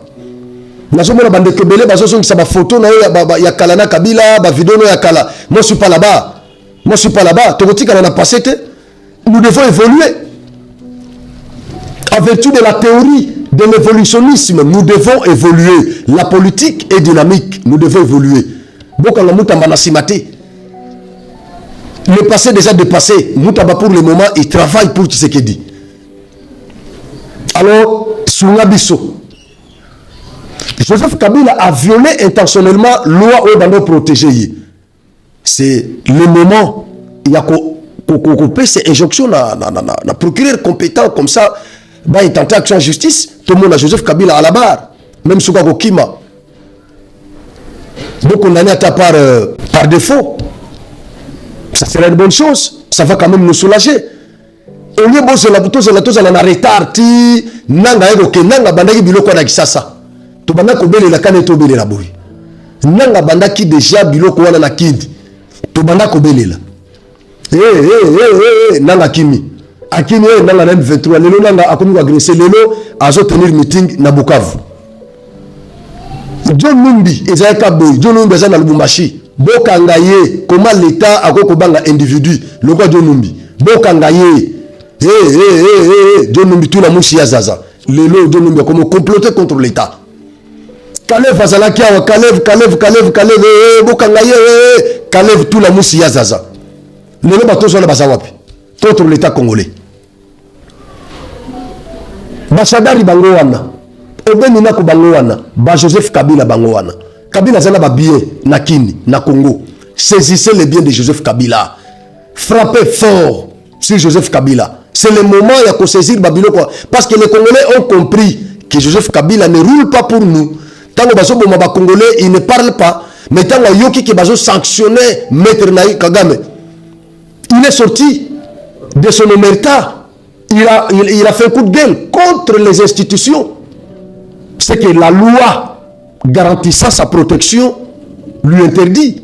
Nazo mona bande kebele bazo songi sa ba photo na ya Kalana Kabila, ba vidéo ya Kala. Moi je suis pas là-bas. Moi je suis pas là-bas. Togotika on a passé. Nous devons évoluer. En vertu de la théorie de l'évolutionnisme, nous devons évoluer. La politique est dynamique, nous devons évoluer. Le passé déjà dépassé. Moutamba pour le moment, il travaille pour Tshisekedi. Alors, Sungabiso. Joseph Kabila a violé intentionnellement la loi au Bando protégé. C'est le moment, il y a coupé ces injonctions na procureur compétent comme ça. Bah, il tente action en justice, tout le monde a Joseph Kabila à la barre, même Soukako Kima. Donc on en est à par défaut. Ça serait une bonne chose, ça va quand même nous soulager. Au lieu de la retard, nanga eroke nanga bandaki biloko na kisasa. To banda ko bele la kane to bele la boy. Nanga bandaki déjà biloko wana na kindi. To banda ko bele la. Nanga kimi. Akini nanga na M23 lelo nanga akomi ko agresser lelo azo tenir meeting na Bukavu. John Numbi ezalaka boy John Numbi aza na Lubumbashi bokanga ye comment l'état akokobanga individu lokwa John Numbi bokanga ye John Numbi tout la mushi ya zaza lelo John Numbi comme comploter contre l'état Kalev azalaki awa Kalev bokanga ye Kalev tout la mushi ya zaza lelo bato zona bazawapi contre l'état congolais Bashadari bango wana obeni na ko bango wana ba Joseph Kabila bango wana Kabila zana ba bien na Kini na Congo saisissez les biens de Joseph Kabila frappez fort sur Joseph Kabila c'est le moment ya ko saisir Babilo quoi parce que les Congolais ont compris que Joseph Kabila ne roule pas pour nous tango baso boma ba Congolais ils ne parlent pas mais tango yoki ke baso sanctionner maître Naï Kagame il est sorti de son omerta. Il a fait un coup de gueule contre les institutions. C'est que la loi garantissant sa protection lui interdit.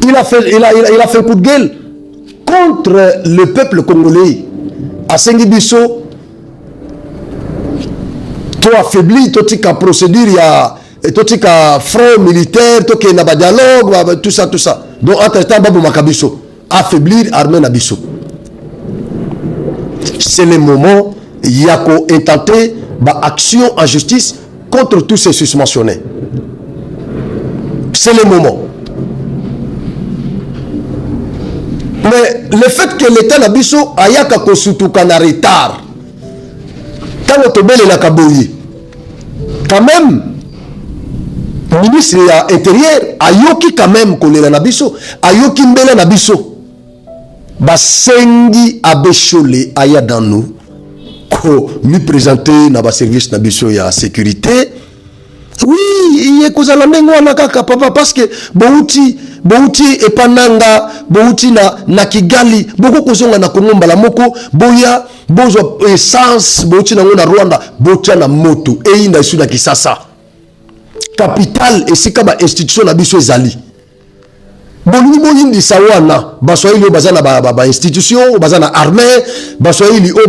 Il a fait un coup de gueule contre le peuple congolais. À Sengibiso, tu affaibli, tu as procédure, tu as front militaire, tu as dialogue, tout ça. Donc, entre-temps, Babou Makabiso, affaiblir l'armée Nabiso. C'est le moment il y a qu'à intenter action en justice contre tous ces susmentionnés. C'est le moment. Mais le fait que l'État Nabiso aya ka kosutuka na retard, quand on tobele na kaboyi, quand même, le ministre de l'Intérieur ayoki quand même kolela Nabiso, ayoki mbela Nabiso. Basengi abeshole aya dans nous ko mi présenter na ba service na biso ya sécurité oui il est kozala ndengo wana kaka papa parce que bouti epananga bouti na Kigali boko kozonga na Kongo mbala moko boya bozo essence bouti na ngona Rwanda botia na moto e inda isu na Kisasa capitale esika ba institution na biso ezali bolingi boyindi sawana baswahili o bazana ba institution bazana armée baswahili o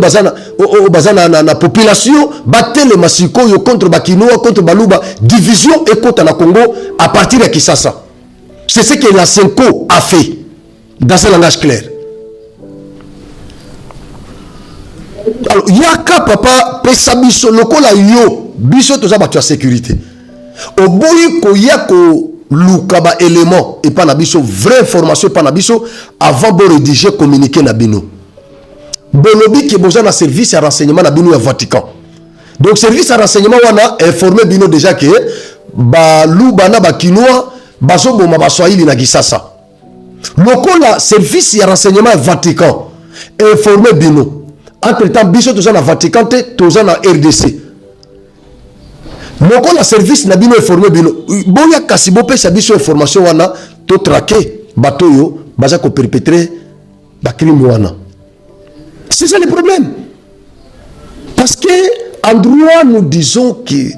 bazana na population batele masiko yo contre bakinoa contre baluba division ekota na Congo à partir de Kisasa. C'est ce que la Senko a fait dans un langage clair. Alors yaka papa pesa biso lokola yo biso toza batu ya sécurité oboyi ko yako Lukaba élément et pas nabiso vraie information pas nabiso avant de rédiger communiquer nabino bolobi qui besoin d'un service à renseignement nabino à Vatican donc service à renseignement wana informé bino déjà que ba lubana ba kinoa bazo boma ba swahili na Kisasa lokola service à renseignement à Vatican informé bino entre temps biso toza na Vatican te toza na RDC. Moko la service na bino informé bino boya kasi bo pesa biso information wana to traquer bato yo baza ko perpétrer ba crime wana. C'est ça le problème. Parce que en droit nous disons que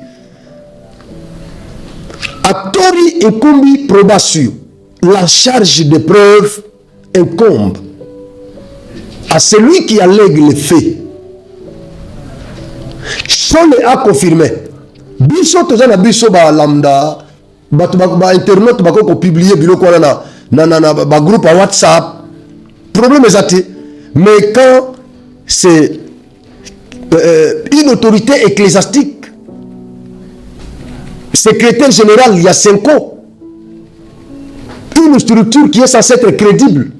a tori et combi probation la charge de preuve incombe à celui qui allègue les faits. Seul a confirmé biso toza na biso ba lambda bato ba internet bako ko publier biloko wana na ba groupe à WhatsApp problème ezati mais quand c'est une autorité ecclésiastique secrétaire général il y a Senko une structure qui est censée être crédible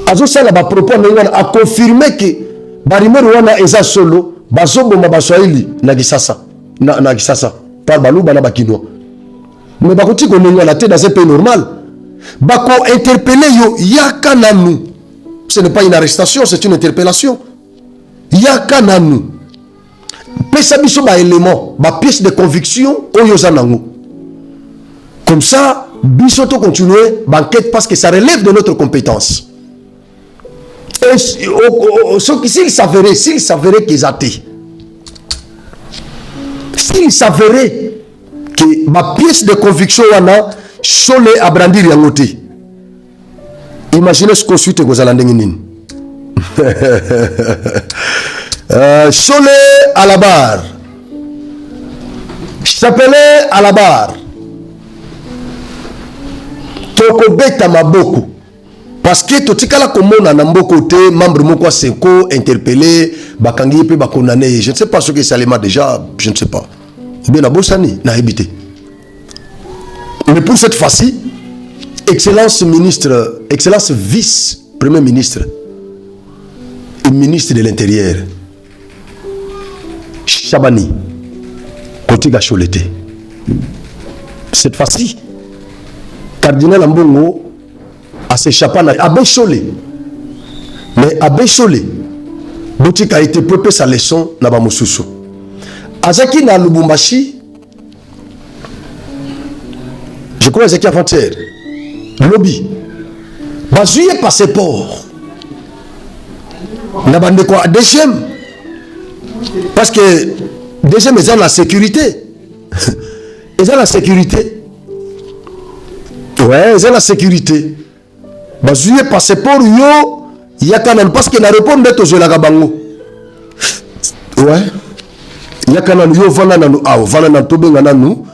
azo sala ba propos a confirmé que barimero wana eza solo bazoboma baswahili na Kisasa na Kisasa par baluba na bakino mais bakoti konenga la tête dans un pays normal bako interpeller yo yaka nanu ce n'est pas une arrestation c'est une interpellation yaka nanu pesa biso ba élément ba pièce de conviction oyo zanango comme ça biso to continuer banquette parce que ça relève de notre compétence. Et s'il s'avérait qu'ils athées, s'il s'avérait que ma pièce de conviction wana chole à brandir yangote, imaginez ce qu'on suit que vous allez chole à la barre Chapelet à la barre. Tokobeta maboko. Parce que totikala komona na mboko te membre moko Senko interpellé bakangi pe bakondané. Je ne sais pas ce que ça lema déjà, je ne sais pas. Bien na bosani na habité. Mais pour cette fois-ci, excellence ministre, excellence vice-premier ministre et ministre de l'Intérieur, Chabani, Kotiga Cholete. Cette fois-ci, Cardinal Ambongo a s'échappé à Abbé Cholé. Mais Abbé Cholé, Boutique a été préparé sa leçon na Bamosusu. Azaki na Lubumbashi, je crois Azaki avant-hier, lobby, bazuye passeport. Na bande quoi deuxième, parce que deuxième ils ont la sécurité. Ils ont la sécurité. Ouais, ils ont la sécurité. Bazuye passeport yo yakanan parce que na répondre to la bango. Ouais. Yakanan yo vana na nu aw vana na tobenga na nu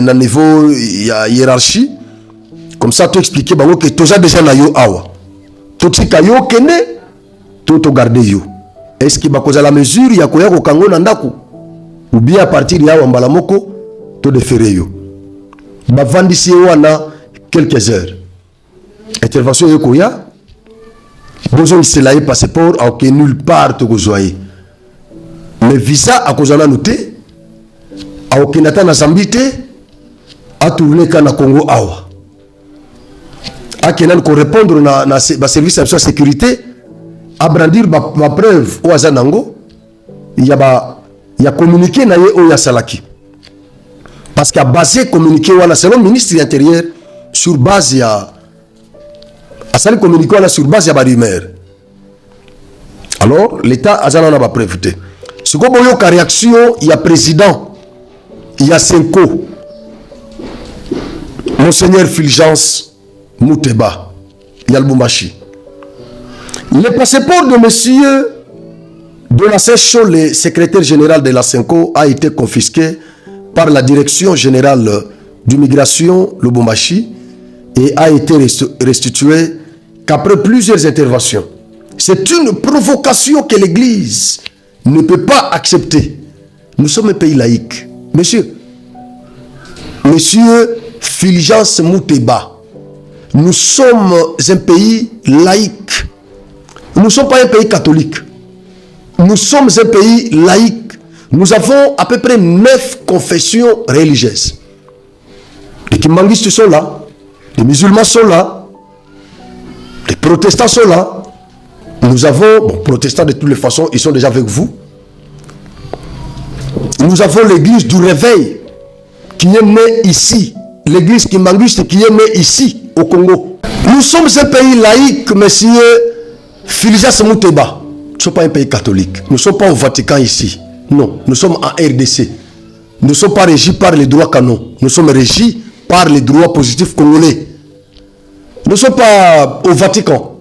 na niveau ya hiérarchie. Comme ça tu expliquer bango que toza déjà na yo awa. Totika yo kene to garder yo. Est-ce que bakoza la mesure ya koya ko kango na ndako ou bien à partir ya wambala moko to déférer yo. Ba vandisi wana quelques heures. Intervention yo koya. Bozo selaye passeport a aucun nulle part to gozoyer. Mais visa à cause de noté a aucun atteint na Zambie a tourné kana Congo awa. A kenan ko répondre na service de sécurité à brandir ma preuve au Azanango, il y a communiqué na ye o ya salaki. Parce qu'il a basé communiqué wana selon le ministre de l'Intérieur sur base ya a sali communiqué wana sur base ya ba rumeur. Alors l'état azana na ba preuve te. Ce qu'on voit ka réaction, il y a président, il y a Senko, Monseigneur Fulgence Mouteba, il y a Lubumbashi. Le passeport de monsieur de la Sèche, le secrétaire général de la Senko, a été confisqué par la direction générale de migration Lubumbashi et a été restitué qu'après plusieurs interventions. C'est une provocation que l'Église ne peut pas accepter. Nous sommes un pays laïque. Monsieur Fulgence Mouteba, nous sommes un pays laïque. Nous ne sommes pas un pays catholique. Nous sommes un pays laïque. Nous avons à peu près 9 confessions religieuses. Les kimbanguistes sont là. Les musulmans sont là. Les protestants sont là. Nous avons, bon, protestants de toutes les façons, ils sont déjà avec vous. Nous avons l'église du réveil qui est née ici. L'église kimbanguiste qui est née ici, au Congo. Nous sommes un pays laïque, monsieur Fulgence Mouteba. Nous ne sommes pas un pays catholique. Nous ne sommes pas au Vatican ici. Non, nous sommes en RDC. Nous ne sommes pas régis par les droits canons. Nous sommes régis par les droits positifs congolais. Nous ne sommes pas au Vatican.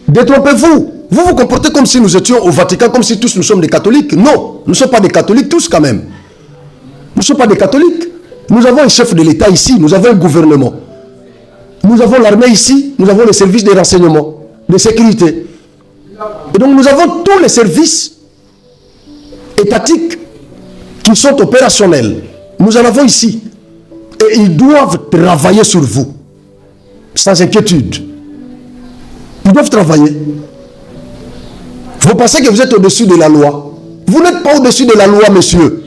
Détrompez-vous. Vous vous comportez comme si nous étions au Vatican, comme si tous nous sommes des catholiques. Non, nous ne sommes pas des catholiques tous quand même. Nous ne sommes pas des catholiques. Nous avons un chef de l'État ici, nous avons un gouvernement. Nous avons l'armée ici, nous avons les services de renseignement, de sécurité. Et donc nous avons tous les services étatiques qui sont opérationnels. Nous en avons ici. Et ils doivent travailler sur vous. Sans inquiétude. Ils doivent travailler. Vous pensez que vous êtes au-dessus de la loi. Vous n'êtes pas au-dessus de la loi, monsieur.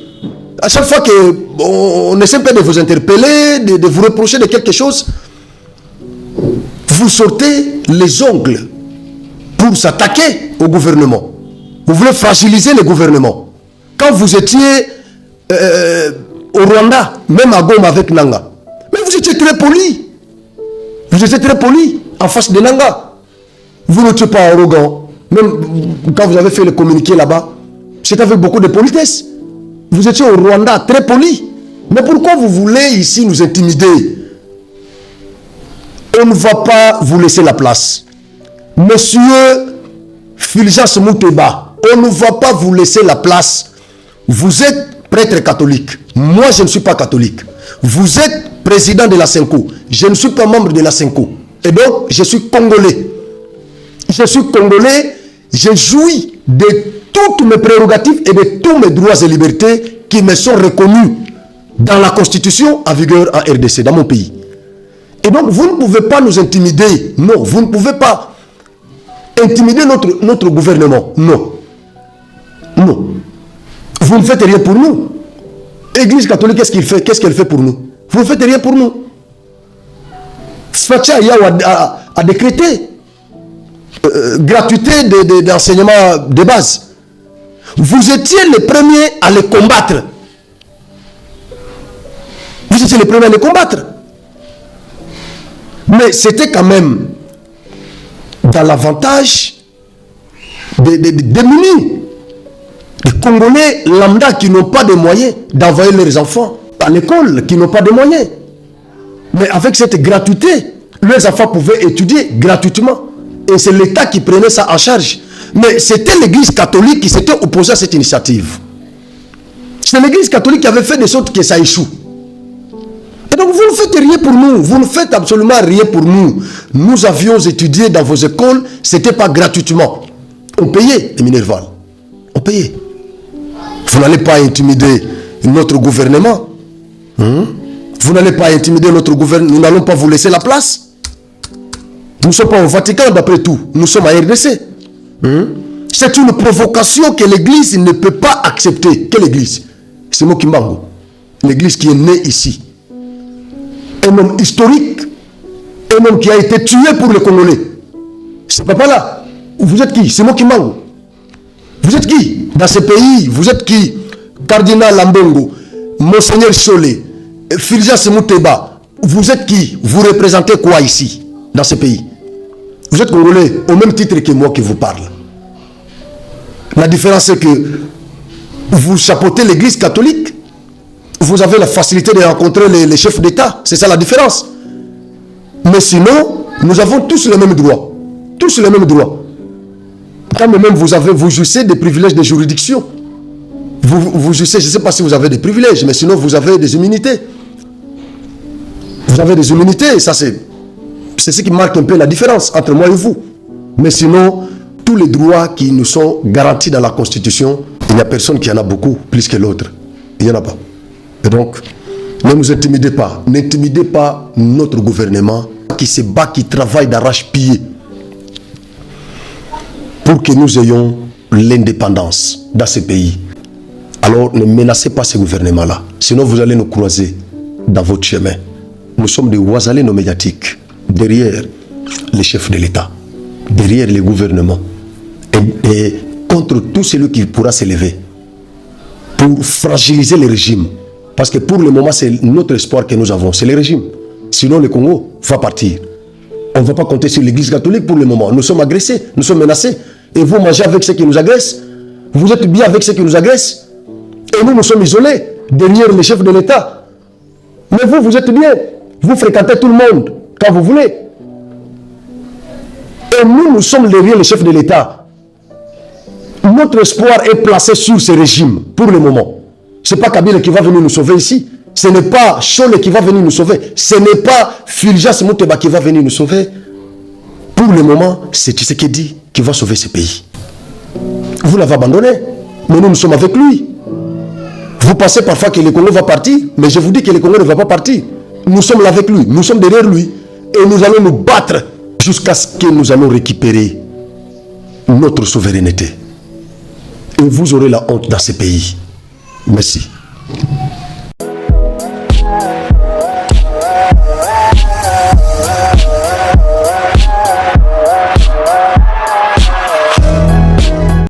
À chaque fois qu'on essaie de vous interpeller, de vous reprocher de quelque chose, vous sortez les ongles pour s'attaquer au gouvernement. Vous voulez fragiliser le gouvernement. Quand vous étiez au Rwanda, même à Goma avec Nanga, mais vous étiez très poli. Vous étiez très poli en face de Nanga. Vous n'étiez pas arrogant. Même quand vous avez fait le communiqué là-bas, c'était avec beaucoup de politesse. Vous étiez au Rwanda très poli. Mais pourquoi vous voulez ici nous intimider? On ne va pas vous laisser la place. Monsieur Fulgence Mouteba, on ne va pas vous laisser la place. Vous êtes prêtre catholique. Moi, je ne suis pas catholique. Vous êtes président de la Senko. Je ne suis pas membre de la Senko. Et donc, je suis congolais. Je suis congolais. Je jouis de toutes mes prérogatives et de tous mes droits et libertés qui me sont reconnus dans la Constitution en vigueur en RDC, dans mon pays. Et donc, vous ne pouvez pas nous intimider. Non, vous ne pouvez pas intimider notre gouvernement. Non. Non. Vous ne faites rien pour nous. Église catholique, qu'est-ce qu'il fait? Qu'est-ce qu'elle fait pour nous? Vous ne faites rien pour nous. Sfatia a décrété gratuité d'enseignement de base. Vous étiez les premiers à les combattre. Vous étiez les premiers à les combattre. Mais c'était quand même dans l'avantage des démunis. Les Congolais lambda qui n'ont pas de moyens d'envoyer leurs enfants à l'école, qui n'ont pas de moyens. Mais avec cette gratuité, leurs enfants pouvaient étudier gratuitement. Et c'est l'État qui prenait ça en charge. Mais c'était l'Église catholique qui s'était opposée à cette initiative. C'est l'Église catholique qui avait fait de sorte que ça échoue. Et donc vous ne faites rien pour nous. Vous ne faites absolument rien pour nous. Nous avions étudié dans vos écoles, ce n'était pas gratuitement. On payait les Minerval. On payait. Vous n'allez pas intimider notre gouvernement. Vous n'allez pas intimider notre gouvernement. Nous n'allons pas vous laisser la place. Nous ne sommes pas au Vatican d'après tout. Nous sommes à RDC. C'est une provocation que l'Église ne peut pas accepter. Quelle Église? C'est Mokimbango. L'Église qui est née ici. Un homme historique. Un homme qui a été tué pour les Congolais. Ce papa là. Vous êtes qui? C'est Mokimbango. Vous êtes qui dans ce pays? Vous êtes qui? Cardinal Lambongo, Monseigneur Solé, Fulgence Mouteba. Vous êtes qui? Vous représentez quoi ici, dans ce pays? Vous êtes Congolais, au même titre que moi qui vous parle. La différence c'est que vous chapeautez l'Église catholique. Vous avez la facilité de rencontrer les chefs d'État. C'est ça la différence. Mais sinon, nous avons tous les mêmes droits. Tous les mêmes droits. Quand même vous jouissez des privilèges de juridiction. Vous jouissez, je ne sais pas si vous avez des privilèges, mais sinon vous avez des immunités. Vous avez des immunités, ça c'est ce qui marque un peu la différence entre moi et vous. Mais sinon, tous les droits qui nous sont garantis dans la Constitution, il n'y a personne qui en a beaucoup, plus que l'autre. Il n'y en a pas. Et donc, ne nous intimidez pas. N'intimidez pas notre gouvernement qui se bat, qui travaille d'arrache-pied pour que nous ayons l'indépendance dans ce pays. Alors ne menacez pas ce gouvernement-là. Sinon vous allez nous croiser dans votre chemin. Nous sommes des oisalés médiatiques derrière les chefs de l'État, derrière les gouvernements et contre tout celui qui pourra s'élever pour fragiliser le régime. Parce que pour le moment, c'est notre espoir que nous avons, c'est le régime. Sinon le Congo va partir. On ne va pas compter sur l'Église catholique pour le moment. Nous sommes agressés, nous sommes menacés. Et vous mangez avec ceux qui nous agressent. Vous êtes bien avec ceux qui nous agressent. Et nous sommes isolés derrière les chefs de l'État. Mais vous êtes bien. Vous fréquentez tout le monde quand vous voulez. Et nous sommes derrière les chefs de l'État. Notre espoir est placé sur ce régime pour le moment. Ce n'est pas Kabila qui va venir nous sauver ici. Ce n'est pas Chole qui va venir nous sauver. Ce n'est pas Fulgence Mouteba qui va venir nous sauver. Pour le moment, c'est Tshisekedi qui va sauver ce pays. Vous l'avez abandonné, mais nous sommes avec lui. Vous pensez parfois que le Congo va partir, mais je vous dis que le Congo ne va pas partir. Nous sommes là avec lui, nous sommes derrière lui. Et nous allons nous battre jusqu'à ce que nous allons récupérer notre souveraineté. Et vous aurez la honte dans ce pays. Merci.